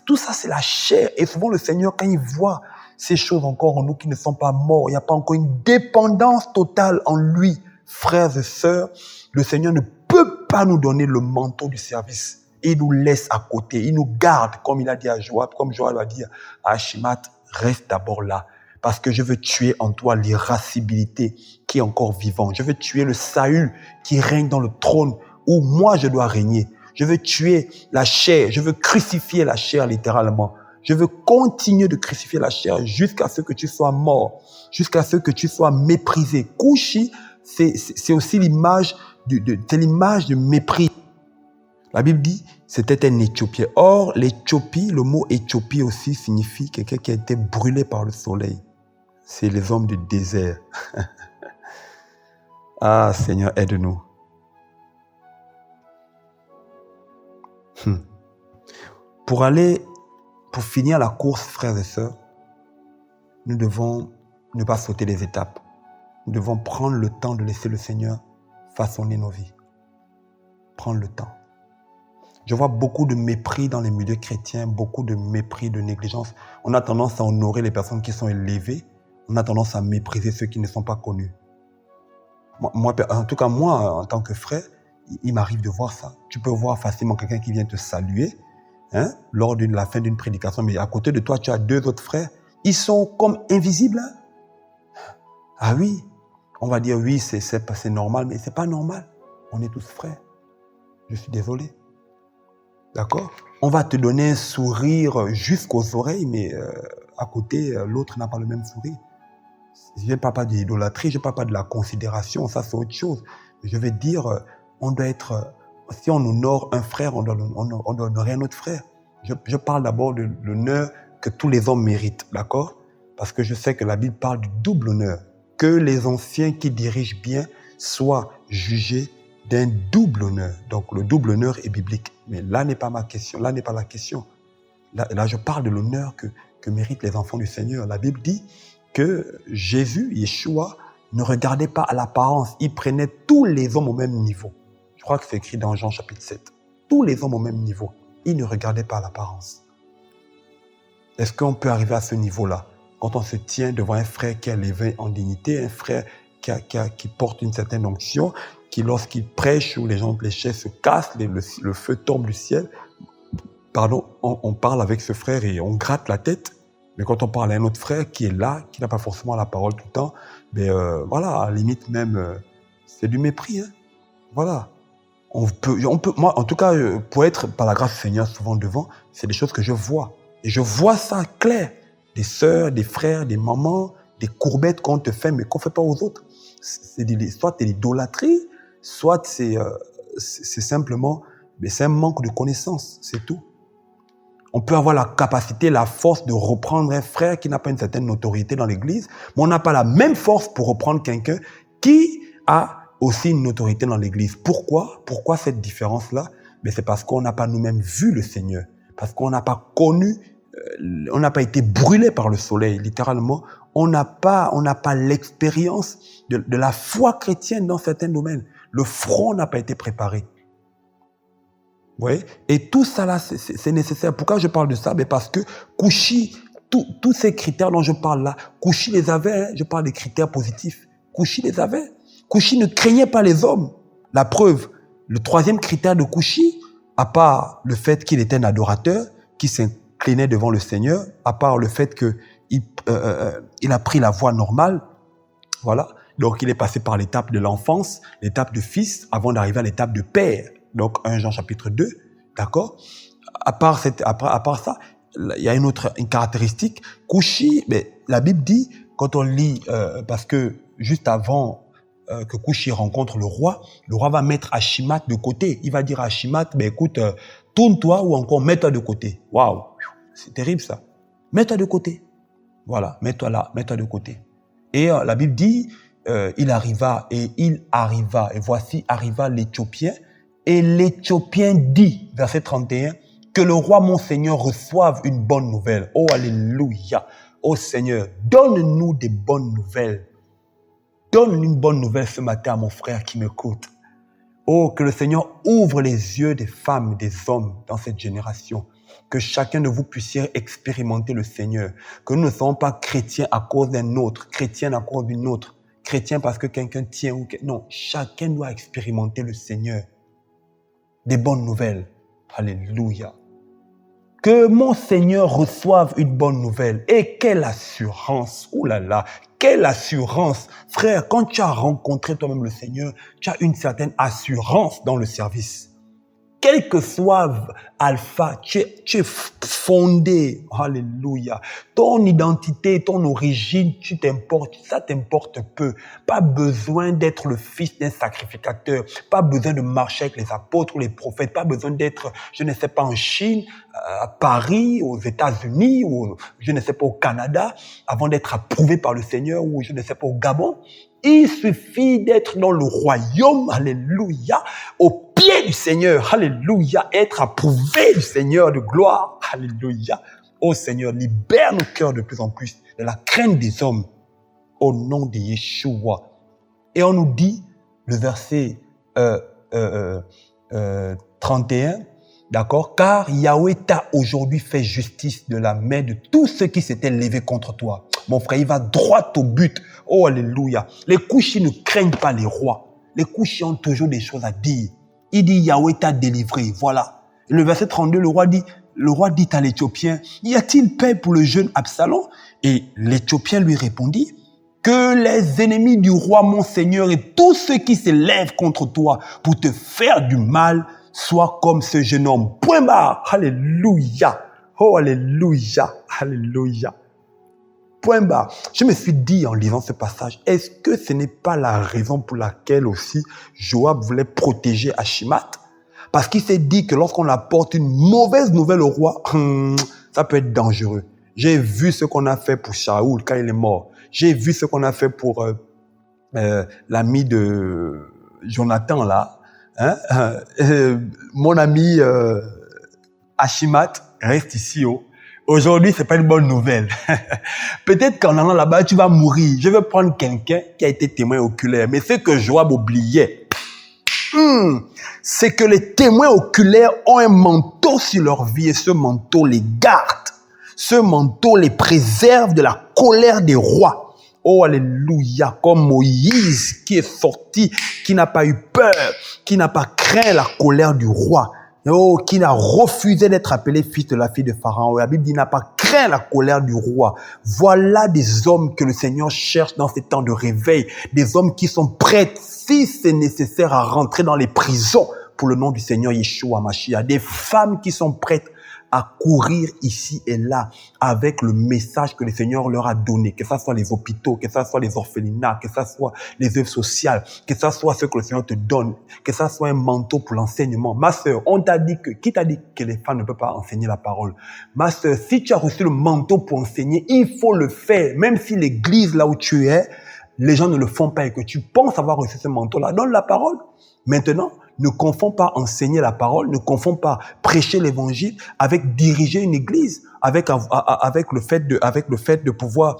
Speaker 1: Tout ça, c'est la chair. Et souvent, le Seigneur, quand il voit ces choses encore en nous qui ne sont pas morts, il n'y a pas encore une dépendance totale en lui, frères et sœurs, le Seigneur ne peut pas nous donner le manteau du service. Il nous laisse à côté, il nous garde, comme il a dit à Joab, comme Joab a dit à Achimat, reste d'abord là. Parce que je veux tuer en toi l'irascibilité qui est encore vivante. Je veux tuer le Saül qui règne dans le trône où moi je dois régner. Je veux tuer la chair, je veux crucifier la chair littéralement. Je veux continuer de crucifier la chair jusqu'à ce que tu sois mort, jusqu'à ce que tu sois méprisé. Kushi, c'est aussi l'image du mépris. La Bible dit, c'était un Éthiopien. Or, l'Éthiopie, le mot Éthiopie aussi signifie quelqu'un qui a été brûlé par le soleil. C'est les hommes du désert. Ah, Seigneur, aide-nous. Pour finir la course, frères et sœurs, nous devons ne pas sauter les étapes. Nous devons prendre le temps de laisser le Seigneur façonner nos vies. Prendre le temps. Je vois beaucoup de mépris dans les milieux chrétiens, beaucoup de mépris, de négligence. On a tendance à honorer les personnes qui sont élevées. On a tendance à mépriser ceux qui ne sont pas connus. Moi, en tout cas, moi, en tant que frère, il m'arrive de voir ça. Tu peux voir facilement quelqu'un qui vient te saluer lors de la fin d'une prédication, mais à côté de toi, tu as deux autres frères. Ils sont comme invisibles. Ah oui, on va dire oui, c'est normal, mais c'est pas normal. On est tous frères. Je suis désolé. D'accord? On va te donner un sourire jusqu'aux oreilles, mais à côté, l'autre n'a pas le même sourire. Je ne parle pas d'idolâtrie, je ne parle pas de la considération, ça c'est autre chose. Je vais dire, on doit être, si on honore un frère, on doit honorer un autre frère. Je parle d'abord de l'honneur que tous les hommes méritent, d'accord? Parce que je sais que la Bible parle du double honneur. Que les anciens qui dirigent bien soient jugés d'un double honneur. Donc le double honneur est biblique. Mais là n'est pas ma question, là n'est pas la question. Là je parle de l'honneur que méritent les enfants du Seigneur. La Bible dit que Jésus, Yeshua, ne regardait pas à l'apparence. Il prenait tous les hommes au même niveau. Je crois que c'est écrit dans Jean chapitre 7. Tous les hommes au même niveau. Il ne regardait pas à l'apparence. Est-ce qu'on peut arriver à ce niveau-là? Quand on se tient devant un frère qui est élevé en dignité, un frère qui porte une certaine onction, qui lorsqu'il prêche ou les chaises se cassent, le feu tombe du ciel, on parle avec ce frère et on gratte la tête. Mais quand on parle à un autre frère qui est là, qui n'a pas forcément la parole tout le temps, voilà, à la limite même, c'est du mépris. Voilà. On peut, moi, en tout cas, pour être par la grâce du Seigneur souvent devant, c'est des choses que je vois. Et je vois ça clair. Des sœurs, des frères, des mamans, des courbettes qu'on te fait, mais qu'on ne fait pas aux autres. Soit c'est l'idolâtrie, soit c'est simplement, mais c'est un manque de connaissance, c'est tout. On peut avoir la capacité, la force de reprendre un frère qui n'a pas une certaine notoriété dans l'église, mais on n'a pas la même force pour reprendre quelqu'un qui a aussi une notoriété dans l'église. Pourquoi? Pourquoi cette différence-là? Mais c'est parce qu'on n'a pas nous-mêmes vu le Seigneur, parce qu'on n'a pas connu, on n'a pas été brûlé par le soleil, littéralement. On n'a pas l'expérience de la foi chrétienne dans certains domaines. Le front n'a pas été préparé. Vous voyez? Et tout ça là, c'est nécessaire. Pourquoi je parle de ça? Mais parce que Kouchi, tous ces critères dont je parle là, Kouchi les avait, hein, je parle des critères positifs. Kouchi les avait. Kouchi ne craignait pas les hommes. La preuve, le troisième critère de Kouchi, à part le fait qu'il était un adorateur, qui s'inclinait devant le Seigneur, à part le fait qu'il a pris la voie normale, voilà. Donc il est passé par l'étape de l'enfance, l'étape de fils, avant d'arriver à l'étape de père. Donc 1 Jean chapitre 2, d'accord? À part ça, il y a une caractéristique. Kouchi, mais la Bible dit, quand on lit, parce que juste avant que Kouchi rencontre le roi va mettre Ashimat de côté. Il va dire à Ashimat, écoute, tourne-toi ou encore mets-toi de côté. Waouh, c'est terrible ça. Mets-toi de côté. Voilà, mets-toi là, mets-toi de côté. Et la Bible dit, il arriva, et voici arriva l'Éthiopien, et l'Éthiopien dit, verset 31, que le roi mon Seigneur reçoive une bonne nouvelle. Oh, alléluia. Oh Seigneur, donne-nous des bonnes nouvelles. Donne une bonne nouvelle ce matin à mon frère qui m'écoute. Oh, que le Seigneur ouvre les yeux des femmes, des hommes dans cette génération. Que chacun de vous puissiez expérimenter le Seigneur. Que nous ne soyons pas chrétiens à cause d'un autre, chrétiens à cause d'une autre, chrétiens parce que quelqu'un tient ou non, chacun doit expérimenter le Seigneur. Des bonnes nouvelles. Alléluia. Que mon Seigneur reçoive une bonne nouvelle. Et quelle assurance. Oh là là, quelle assurance. Frère, quand tu as rencontré toi-même le Seigneur, tu as une certaine assurance dans le service. Quel que soit Alpha, tu es fondé. Alléluia. Ton identité, ton origine, ça t'importe peu. Pas besoin d'être le fils d'un sacrificateur. Pas besoin de marcher avec les apôtres ou les prophètes. Pas besoin d'être, je ne sais pas, en Chine, à Paris, aux États-Unis, ou je ne sais pas, au Canada, avant d'être approuvé par le Seigneur, ou je ne sais pas, au Gabon. Il suffit d'être dans le royaume, alléluia, au pied du Seigneur, alléluia, être approuvé du Seigneur de gloire, alléluia. Oh Seigneur, libère nos cœurs de plus en plus de la crainte des hommes, au nom de Yeshua. Et on nous dit, le verset 31, d'accord, car Yahweh t'a aujourd'hui fait justice de la main de tous ceux qui s'étaient levés contre toi. Mon frère, il va droit au but. Oh, alléluia. Les Kouchis ne craignent pas les rois. Les Kouchis ont toujours des choses à dire. Il dit, Yahweh t'a délivré. Voilà. Et le verset 32, le roi dit à l'Éthiopien, y a-t-il paix pour le jeune Absalom? Et l'Éthiopien lui répondit, que les ennemis du roi, mon Seigneur, et tous ceux qui se lèvent contre toi pour te faire du mal, soient comme ce jeune homme. Point barre. Alléluia. Oh, alléluia. Alléluia. Point barre. Je me suis dit en lisant ce passage, est-ce que ce n'est pas la raison pour laquelle aussi Joab voulait protéger Ashimat? Parce qu'il s'est dit que lorsqu'on apporte une mauvaise nouvelle au roi, ça peut être dangereux. J'ai vu ce qu'on a fait pour Shaoul quand il est mort. J'ai vu ce qu'on a fait pour l'ami de Jonathan là. Mon ami Ashimat reste ici. Aujourd'hui, c'est pas une bonne nouvelle. Peut-être qu'en allant là-bas, tu vas mourir. Je vais prendre quelqu'un qui a été témoin oculaire. Mais ce que Joab oubliait, c'est que les témoins oculaires ont un manteau sur leur vie et ce manteau les garde. Ce manteau les préserve de la colère des rois. Oh, alléluia, comme Moïse qui est sorti, qui n'a pas eu peur, qui n'a pas craint la colère du roi. Oh, qui n'a refusé d'être appelé fils de la fille de Pharaon. La Bible dit, n'a pas craint la colère du roi. Voilà des hommes que le Seigneur cherche dans ces temps de réveil. Des hommes qui sont prêts, si c'est nécessaire, à rentrer dans les prisons pour le nom du Seigneur Yeshua Mashiach. Des femmes qui sont prêtes à courir ici et là avec le message que le Seigneur leur a donné, que ce soit les hôpitaux, que ce soit les orphelinats, que ce soit les œuvres sociales, que ce soit ce que le Seigneur te donne, que ce soit un manteau pour l'enseignement. Ma sœur, qui t'a dit que les femmes ne peuvent pas enseigner la parole? Ma sœur, si tu as reçu le manteau pour enseigner, il faut le faire, même si l'église là où tu es, les gens ne le font pas et que tu penses avoir reçu ce manteau-là. Donne la parole. Maintenant, ne confonds pas enseigner la parole, ne confonds pas prêcher l'évangile avec diriger une église, avec le fait de pouvoir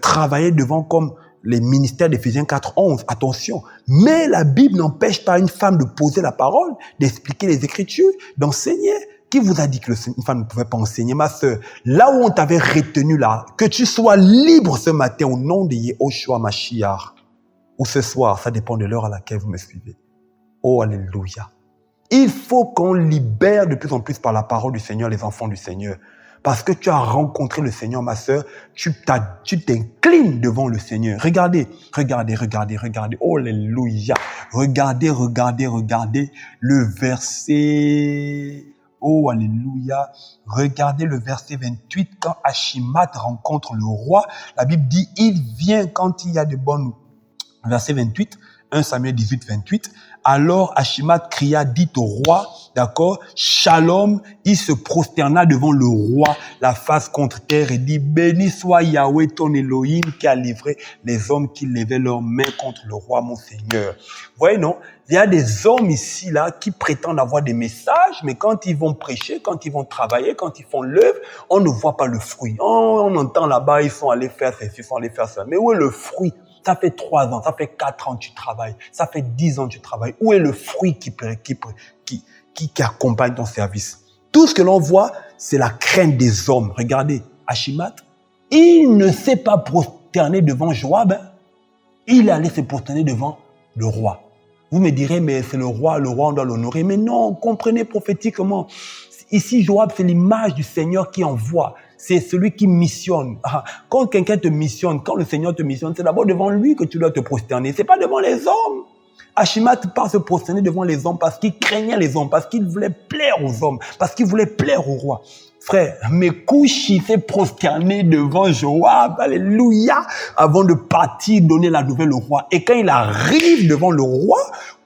Speaker 1: travailler devant comme les ministères d'Éphésiens 4:11. Attention. Mais la Bible n'empêche pas une femme de poser la parole, d'expliquer les Écritures, d'enseigner. Qui vous a dit que une femme ne pouvait pas enseigner? Ma sœur, là où on t'avait retenu là, que tu sois libre ce matin au nom de Yehoshua Mashiach, ou ce soir, ça dépend de l'heure à laquelle vous me suivez. Oh, alléluia. Il faut qu'on libère de plus en plus par la parole du Seigneur les enfants du Seigneur. Parce que tu as rencontré le Seigneur, ma sœur, tu t'inclines devant le Seigneur. Regardez. Oh, alléluia. Regardez le verset... Oh, alléluia. Regardez le verset 28. Quand Achimat rencontre le roi, la Bible dit, il vient quand il y a de bonnes... Verset 28, 1 Samuel 18, 28. Alors Achimat cria, dit au roi, d'accord, Shalom, il se prosterna devant le roi, la face contre terre, et dit, béni soit Yahweh ton Elohim qui a livré les hommes qui levaient leurs mains contre le roi, mon Seigneur. Vous voyez, non? Il y a des hommes ici, là, qui prétendent avoir des messages, mais quand ils vont prêcher, quand ils vont travailler, quand ils font l'œuvre, on ne voit pas le fruit. On entend là-bas, ils sont allés faire ceci, ils sont allés faire ça. Mais où est le fruit? Ça fait 3 ans, ça fait 4 ans que tu travailles, ça fait 10 ans que tu travailles. Où est le fruit qui accompagne ton service? Tout ce que l'on voit, c'est la crainte des hommes. Regardez, Achimat, il ne s'est pas prosterné devant Joab, hein. Il est allé se prosterner devant le roi. Vous me direz, mais c'est le roi, on doit l'honorer. Mais non, comprenez prophétiquement. Ici, Joab, c'est l'image du Seigneur qui envoie. C'est celui qui missionne. Quand quelqu'un te missionne, quand le Seigneur te missionne, c'est d'abord devant lui que tu dois te prosterner. C'est pas devant les hommes. Achimat part se prosterner devant les hommes parce qu'il craignait les hommes, parce qu'il voulait plaire aux hommes, parce qu'il voulait plaire au roi. Frère, mais Couchi s'est prosterné devant Joab, alléluia, avant de partir donner la nouvelle au roi. Et quand il arrive devant le roi,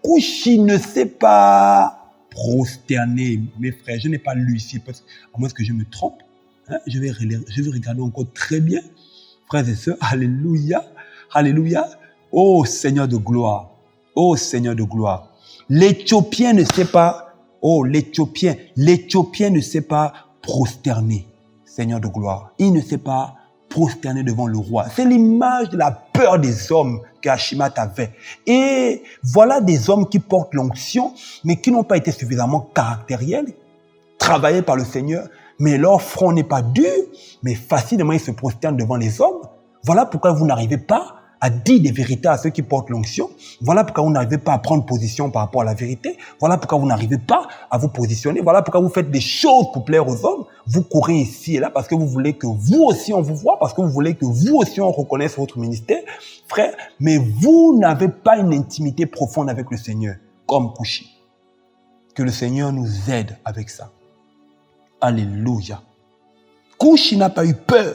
Speaker 1: Couchi ne s'est pas prosterné. Mes frères, je n'ai pas lu ici, à moins que je me trompe. Hein? Je vais regarder encore très bien. Frères et sœurs, alléluia, alléluia. Oh Seigneur de gloire, oh Seigneur de gloire. L'Éthiopien ne s'est pas, l'Éthiopien ne s'est pas prosterné, Seigneur de gloire. Il ne s'est pas prosterné devant le roi. C'est l'image de la peur des hommes qu'Achimat avait. Et voilà des hommes qui portent l'onction, mais qui n'ont pas été suffisamment caractériels, travaillés par le Seigneur, mais leur front n'est pas dur, mais facilement ils se prosternent devant les hommes. Voilà pourquoi vous n'arrivez pas à dire des vérités à ceux qui portent l'onction. Voilà pourquoi vous n'arrivez pas à prendre position par rapport à la vérité. Voilà pourquoi vous n'arrivez pas à vous positionner. Voilà pourquoi vous faites des choses pour plaire aux hommes. Vous courez ici et là parce que vous voulez que vous aussi on vous voit, parce que vous voulez que vous aussi on reconnaisse votre ministère, frère. Mais vous n'avez pas une intimité profonde avec le Seigneur, comme Couchi. Que le Seigneur nous aide avec ça. Alléluia. Couchi n'a pas eu peur.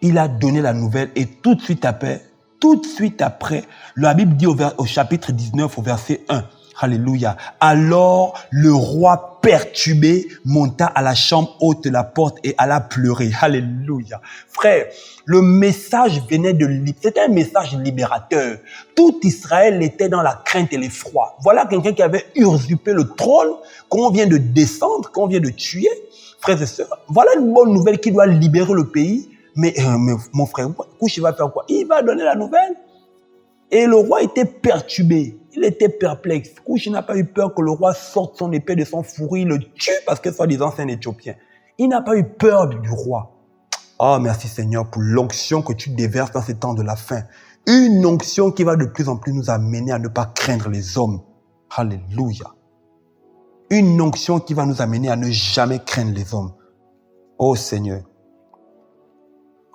Speaker 1: Il a donné la nouvelle et tout de suite après, la Bible dit au chapitre 19, au verset 1, alléluia. Alors, le roi perturbé monta à la chambre haute de la porte et alla pleurer. Alléluia. Frère, le message venait c'était un message libérateur. Tout Israël était dans la crainte et l'effroi. Voilà quelqu'un qui avait usurpé le trône, qu'on vient de descendre, qu'on vient de tuer. Frères et sœurs, voilà une bonne nouvelle qui doit libérer le pays. Mais mon frère, Couchi va faire quoi? Il va donner la nouvelle. Et le roi était perturbé. Il était perplexe. Couchi n'a pas eu peur que le roi sorte son épée de son fourreau, il le tue parce que soi-disant c'est un Éthiopien. Il n'a pas eu peur du roi. Oh, merci Seigneur pour l'onction que tu déverses dans ces temps de la fin. Une onction qui va de plus en plus nous amener à ne pas craindre les hommes. Alléluia. Une onction qui va nous amener à ne jamais craindre les hommes. Oh Seigneur.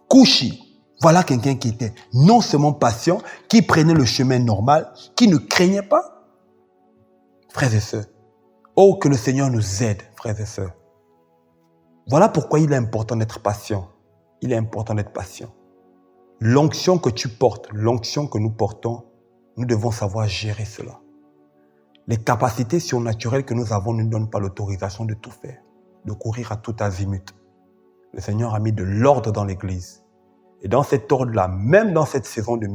Speaker 1: Couchi, voilà quelqu'un qui était non seulement patient, qui prenait le chemin normal, qui ne craignait pas. Frères et sœurs, oh que le Seigneur nous aide, frères et sœurs. Voilà pourquoi il est important d'être patient. Il est important d'être patient. L'onction que tu portes, l'onction que nous portons, nous devons savoir gérer cela. Les capacités surnaturelles que nous avons ne nous donnent pas l'autorisation de tout faire, de courir à tout azimut. Le Seigneur a mis de l'ordre dans l'Église. Et dans cet ordre-là, même dans cette saison de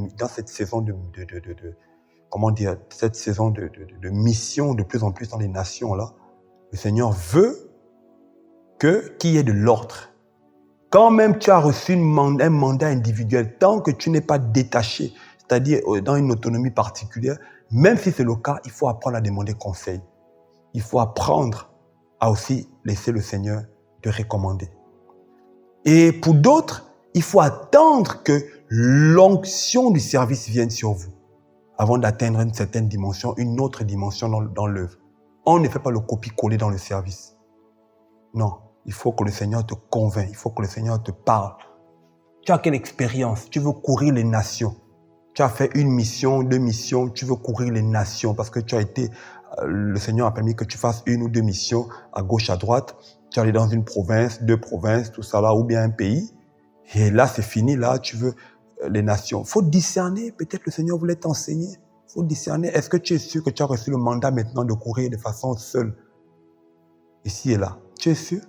Speaker 1: mission de plus en plus dans les nations, là, le Seigneur veut qu'il y ait de l'ordre. Quand même tu as reçu un mandat individuel, tant que tu n'es pas détaché, c'est-à-dire dans une autonomie particulière, même si c'est le cas, il faut apprendre à demander conseil. Il faut apprendre à aussi laisser le Seigneur te recommander. Et pour d'autres, il faut attendre que l'onction du service vienne sur vous avant d'atteindre une certaine dimension, une autre dimension dans l'œuvre. On ne fait pas le copier-coller dans le service. Non, il faut que le Seigneur te convainc, il faut que le Seigneur te parle. Tu as quelle expérience? Tu veux courir les nations. Tu as fait 1 mission, 2 missions, tu veux courir les nations parce que tu as été, le Seigneur a permis que tu fasses 1 ou 2 missions à gauche, à droite. Tu es allé dans une province, 2 provinces, tout ça là, ou bien un pays. Et là, c'est fini, là, tu veux les nations. Il faut discerner, peut-être le Seigneur voulait t'enseigner. Il faut discerner, est-ce que tu es sûr que tu as reçu le mandat maintenant de courir de façon seule? Ici et là. Tu es sûr?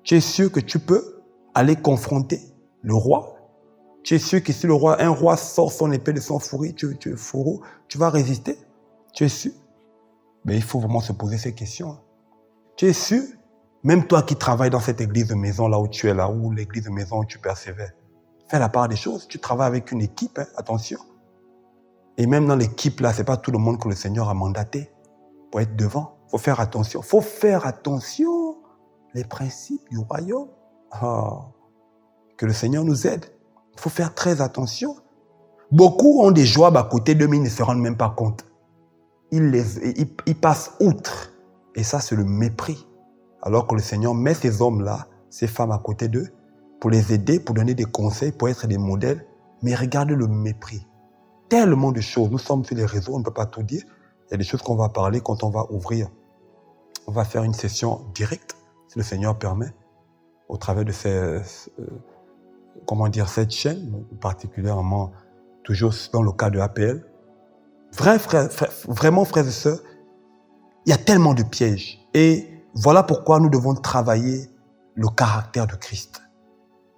Speaker 1: Tu es sûr que tu peux aller confronter le roi? Tu es sûr que si un roi sort son épée de son fourreau, tu vas résister? Tu es sûr? Mais il faut vraiment se poser ces questions. Tu es sûr? Même toi qui travailles dans cette église de maison là où tu es là, ou l'église de maison où tu persévères, fais la part des choses. Tu travailles avec une équipe, attention. Et même dans l'équipe là, c'est pas tout le monde que le Seigneur a mandaté pour être devant. Faut faire attention. Faut faire attention. Les principes du royaume. Que le Seigneur nous aide. Il faut faire très attention. Beaucoup ont des joies à côté d'eux, mais ils ne se rendent même pas compte. Ils passent outre. Et ça, c'est le mépris. Alors que le Seigneur met ces hommes-là, ces femmes à côté d'eux, pour les aider, pour donner des conseils, pour être des modèles. Mais regardez le mépris. Tellement de choses. Nous sommes sur les réseaux, on ne peut pas tout dire. Il y a des choses qu'on va parler quand on va ouvrir. On va faire une session directe, si le Seigneur permet, au travers de cette chaîne, particulièrement toujours dans le cas de APL. Vraiment, frères et sœurs, il y a tellement de pièges. Et voilà pourquoi nous devons travailler le caractère de Christ.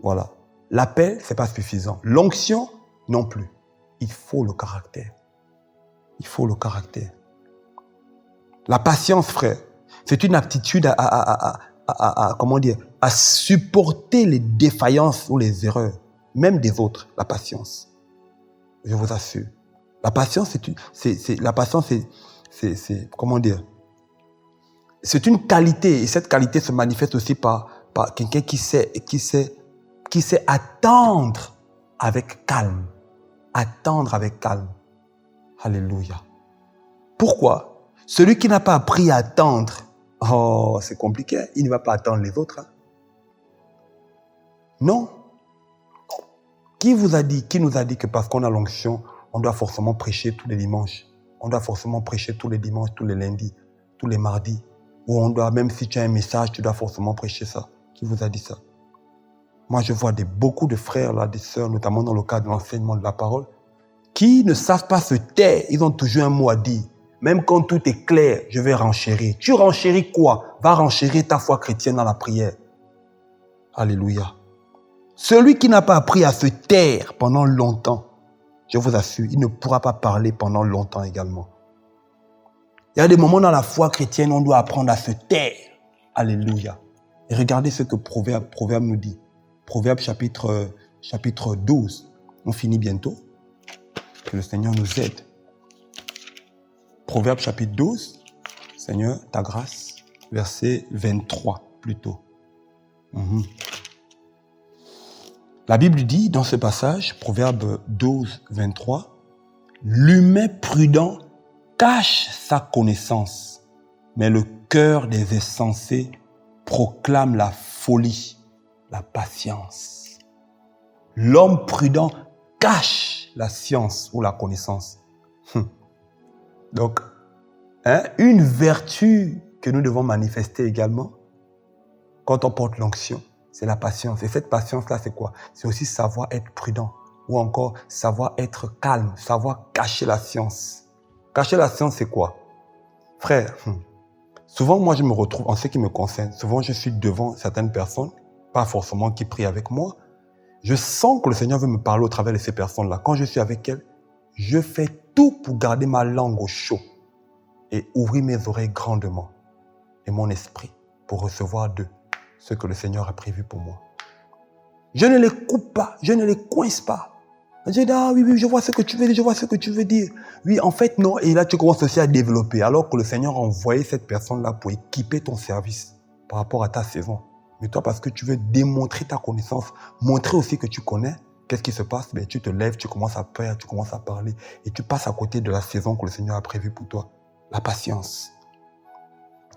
Speaker 1: Voilà. L'appel, c'est pas suffisant. L'onction, non plus. Il faut le caractère. Il faut le caractère. La patience, frère, c'est une aptitude à supporter les défaillances ou les erreurs, même des autres. La patience. Je vous assure. La patience, c'est une qualité, et cette qualité se manifeste aussi par quelqu'un qui sait attendre avec calme. Attendre avec calme. Alléluia. Pourquoi? Celui qui n'a pas appris à attendre, c'est compliqué, il ne va pas attendre les autres. Non. Qui nous a dit que parce qu'on a l'onction, on doit forcément prêcher tous les dimanches? On doit forcément prêcher tous les dimanches, tous les lundis, tous les mardis. Ou on doit, même si tu as un message, tu dois forcément prêcher ça. Qui vous a dit ça? Moi, je vois beaucoup de frères, là, des sœurs, notamment dans le cadre de l'enseignement de la parole, qui ne savent pas se taire. Ils ont toujours un mot à dire. Même quand tout est clair, je vais renchérir. Tu renchéris quoi? Va renchérir ta foi chrétienne dans la prière. Alléluia. Celui qui n'a pas appris à se taire pendant longtemps, je vous assure, il ne pourra pas parler pendant longtemps également. Il y a des moments dans la foi chrétienne où on doit apprendre à se taire. Alléluia. Et regardez ce que Proverbe nous dit. Proverbe chapitre 12. On finit bientôt. Que le Seigneur nous aide. Proverbe chapitre 12. Seigneur, ta grâce. Verset 23 plutôt. La Bible dit dans ce passage, Proverbe 12, 23, l'humain prudent cache sa connaissance, mais le cœur des insensés proclame la folie, la patience. L'homme prudent cache la science ou la connaissance. Donc, une vertu que nous devons manifester également, Quand on porte l'onction, c'est la patience. Et cette patience-là, c'est quoi? C'est aussi savoir être prudent ou encore savoir être calme, savoir cacher la science. Cacher la science, c'est quoi? Frère, souvent, moi, je me retrouve, en ce qui me concerne, souvent, je suis devant certaines personnes, pas forcément qui prient avec moi. Je sens que le Seigneur veut me parler au travers de ces personnes-là. Quand je suis avec elles, je fais tout pour garder ma langue au chaud et ouvrir mes oreilles grandement et mon esprit pour recevoir d'eux ce que le Seigneur a prévu pour moi. Je ne les coupe pas, je ne les coince pas. Je dis, ah oui, je vois ce que tu veux dire, je vois ce que tu veux dire. Oui, en fait, non. Et là, tu commences aussi à développer, alors que le Seigneur a envoyé cette personne-là pour équiper ton service par rapport à ta saison. Mais toi, parce que tu veux démontrer ta connaissance, montrer aussi que tu connais, qu'est-ce qui se passe? Ben, tu te lèves, tu commences à faire, tu commences à parler et tu passes à côté de la saison que le Seigneur a prévue pour toi. La patience.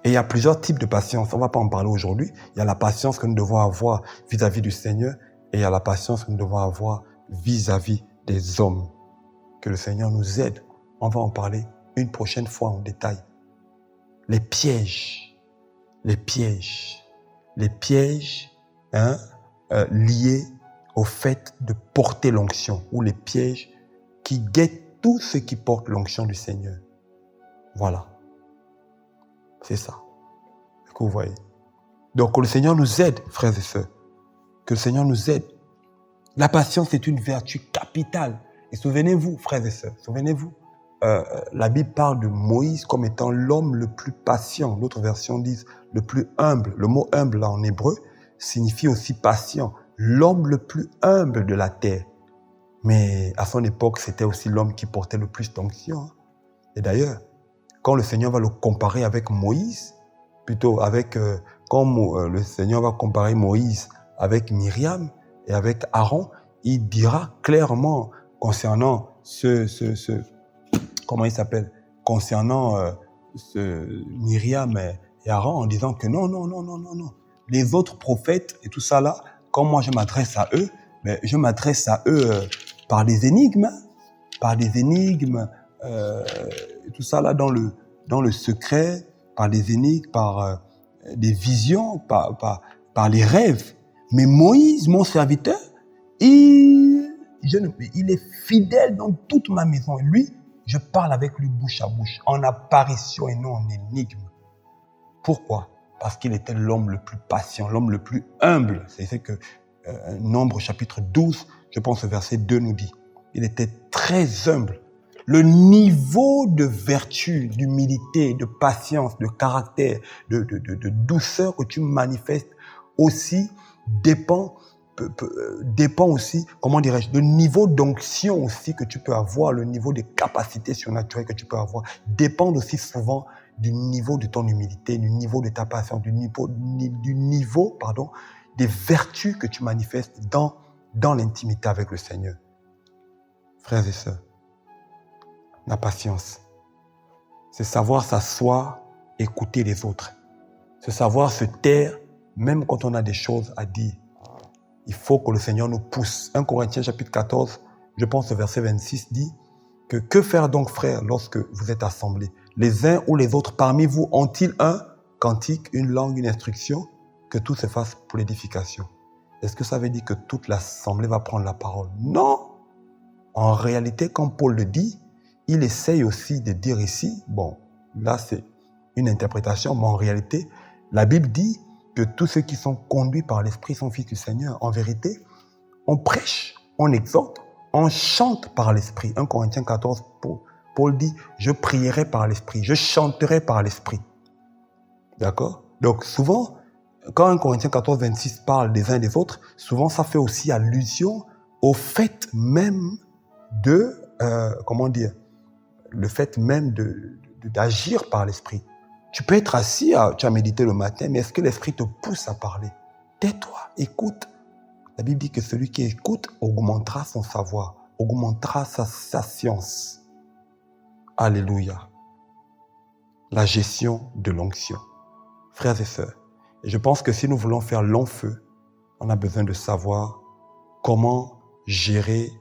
Speaker 1: Et il y a plusieurs types de patience. On ne va pas en parler aujourd'hui. Il y a la patience que nous devons avoir vis-à-vis du Seigneur et il y a la patience que nous devons avoir vis-à-vis des hommes. Que le Seigneur nous aide. On va en parler une prochaine fois en détail. Les pièges. Les pièges. Les pièges liés au fait de porter l'onction ou les pièges qui guettent tous ceux qui portent l'onction du Seigneur. Voilà. C'est ça. Est-ce que vous voyez? Donc, que le Seigneur nous aide, frères et sœurs. Que le Seigneur nous aide. La patience est une vertu capitale. Et souvenez-vous, frères et sœurs, souvenez-vous, la Bible parle de Moïse comme étant l'homme le plus patient. D'autres versions disent le plus humble. Le mot humble, là, en hébreu, signifie aussi patient. L'homme le plus humble de la terre. Mais à son époque, c'était aussi l'homme qui portait le plus d'onction. Et d'ailleurs, quand le Seigneur va le comparer avec Moïse, plutôt avec, quand le Seigneur va comparer Moïse avec Myriam et avec Aaron, il dira clairement concernant comment il s'appelle, concernant Myriam et Aaron, en disant que non. Les autres prophètes et tout ça là, quand moi je m'adresse à eux, mais je m'adresse à eux par des énigmes, tout ça là dans le secret, par des énigmes, par des visions, par les rêves. Mais Moïse, mon serviteur, il est fidèle dans toute ma maison. Et lui, je parle avec lui bouche à bouche, en apparition et non en énigme. Pourquoi? Parce qu'il était l'homme le plus patient, l'homme le plus humble. C'est ce que Nombre chapitre 12, je pense verset 2 nous dit. Il était très humble. Le niveau de vertu, d'humilité, de patience, de caractère, de douceur que tu manifestes aussi dépend aussi, comment dirais-je, le niveau d'onction aussi que tu peux avoir, le niveau de capacité surnaturelle que tu peux avoir, dépend aussi souvent du niveau de ton humilité, du niveau de ta patience, du niveau des vertus que tu manifestes dans l'intimité avec le Seigneur. Frères et sœurs, la patience, c'est savoir s'asseoir, écouter les autres. C'est savoir se taire, même quand on a des choses à dire. Il faut que le Seigneur nous pousse. 1 Corinthiens chapitre 14, je pense au verset 26 dit que faire donc, frères, lorsque vous êtes assemblés? Les uns ou les autres parmi vous ont-ils un cantique, une langue, une instruction? Que tout se fasse pour l'édification. Est-ce que ça veut dire que toute l'assemblée va prendre la parole? Non! En réalité, comme Paul le dit, il essaye aussi de dire ici, bon, là c'est une interprétation, mais en réalité, la Bible dit que tous ceux qui sont conduits par l'Esprit sont fils du Seigneur. En vérité, on prêche, on exhorte, on chante par l'Esprit. 1 Corinthiens 14, Paul dit, je prierai par l'Esprit, je chanterai par l'Esprit. D'accord? Donc souvent, quand 1 Corinthiens 14, 26 parle des uns et des autres, souvent ça fait aussi allusion au fait même de, le fait même d'agir par l'Esprit. Tu peux être assis, tu as médité le matin, mais est-ce que l'Esprit te pousse à parler? Tais-toi, écoute. La Bible dit que celui qui écoute augmentera son savoir, augmentera sa science. Alléluia. La gestion de l'onction. Frères et sœurs, je pense que si nous voulons faire long feu, on a besoin de savoir comment gérer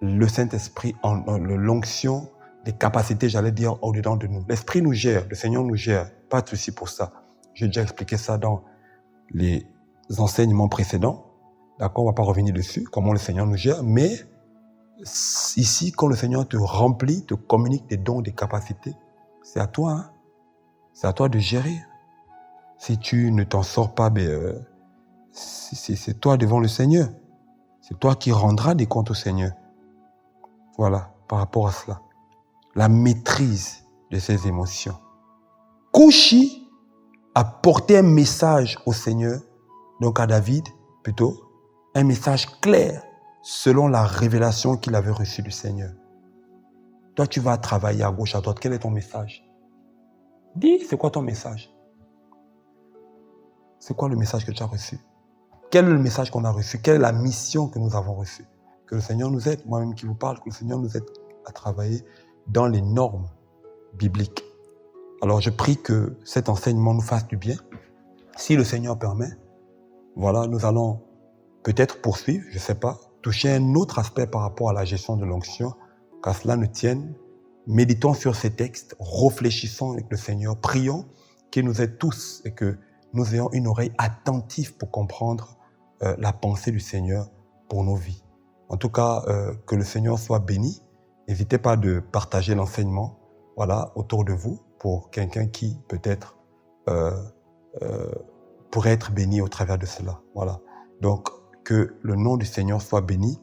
Speaker 1: le Saint-Esprit, l'onction, les capacités, j'allais dire, au-dedans de nous. L'Esprit nous gère, le Seigneur nous gère, pas de souci pour ça. J'ai déjà expliqué ça dans les enseignements précédents. D'accord, on ne va pas revenir dessus, comment le Seigneur nous gère, mais ici, quand le Seigneur te remplit, te communique des dons, des capacités, c'est à toi, hein? C'est à toi de gérer. Si tu ne t'en sors pas, c'est toi devant le Seigneur. C'est toi qui rendras des comptes au Seigneur. Voilà, par rapport à cela. La maîtrise de ses émotions. Cushi a porté un message au Seigneur, donc à David plutôt, un message clair selon la révélation qu'il avait reçue du Seigneur. Toi, tu vas travailler à gauche, à droite. Quel est ton message? Dis, c'est quoi ton message? C'est quoi le message que tu as reçu? Quel est le message qu'on a reçu? Quelle est la mission que nous avons reçue? Que le Seigneur nous aide, moi-même qui vous parle, que le Seigneur nous aide à travailler dans les normes bibliques. Alors je prie que cet enseignement nous fasse du bien. Si le Seigneur permet, voilà, nous allons peut-être poursuivre, je ne sais pas, toucher un autre aspect par rapport à la gestion de l'onction, qu'à cela ne tienne. Méditons sur ces textes, réfléchissons avec le Seigneur, prions qu'il nous aide tous et que nous ayons une oreille attentive pour comprendre la pensée du Seigneur pour nos vies. En tout cas, que le Seigneur soit béni. N'hésitez pas de partager l'enseignement, voilà, autour de vous pour quelqu'un qui peut-être pourrait être béni au travers de cela. Voilà. Donc, que le nom du Seigneur soit béni,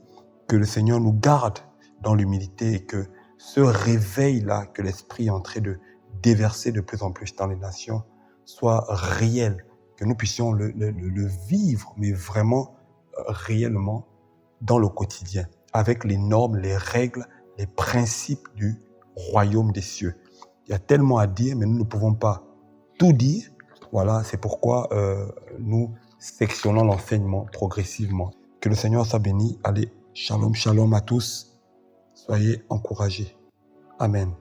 Speaker 1: que le Seigneur nous garde dans l'humilité et que ce réveil-là que l'Esprit est en train de déverser de plus en plus dans les nations soit réel, que nous puissions le vivre, mais vraiment réellement dans le quotidien, avec les normes, les règles, les principes du royaume des cieux. Il y a tellement à dire, mais nous ne pouvons pas tout dire. Voilà, c'est pourquoi nous sectionnons l'enseignement progressivement. Que le Seigneur soit béni. Allez, shalom, shalom à tous. Soyez encouragés. Amen.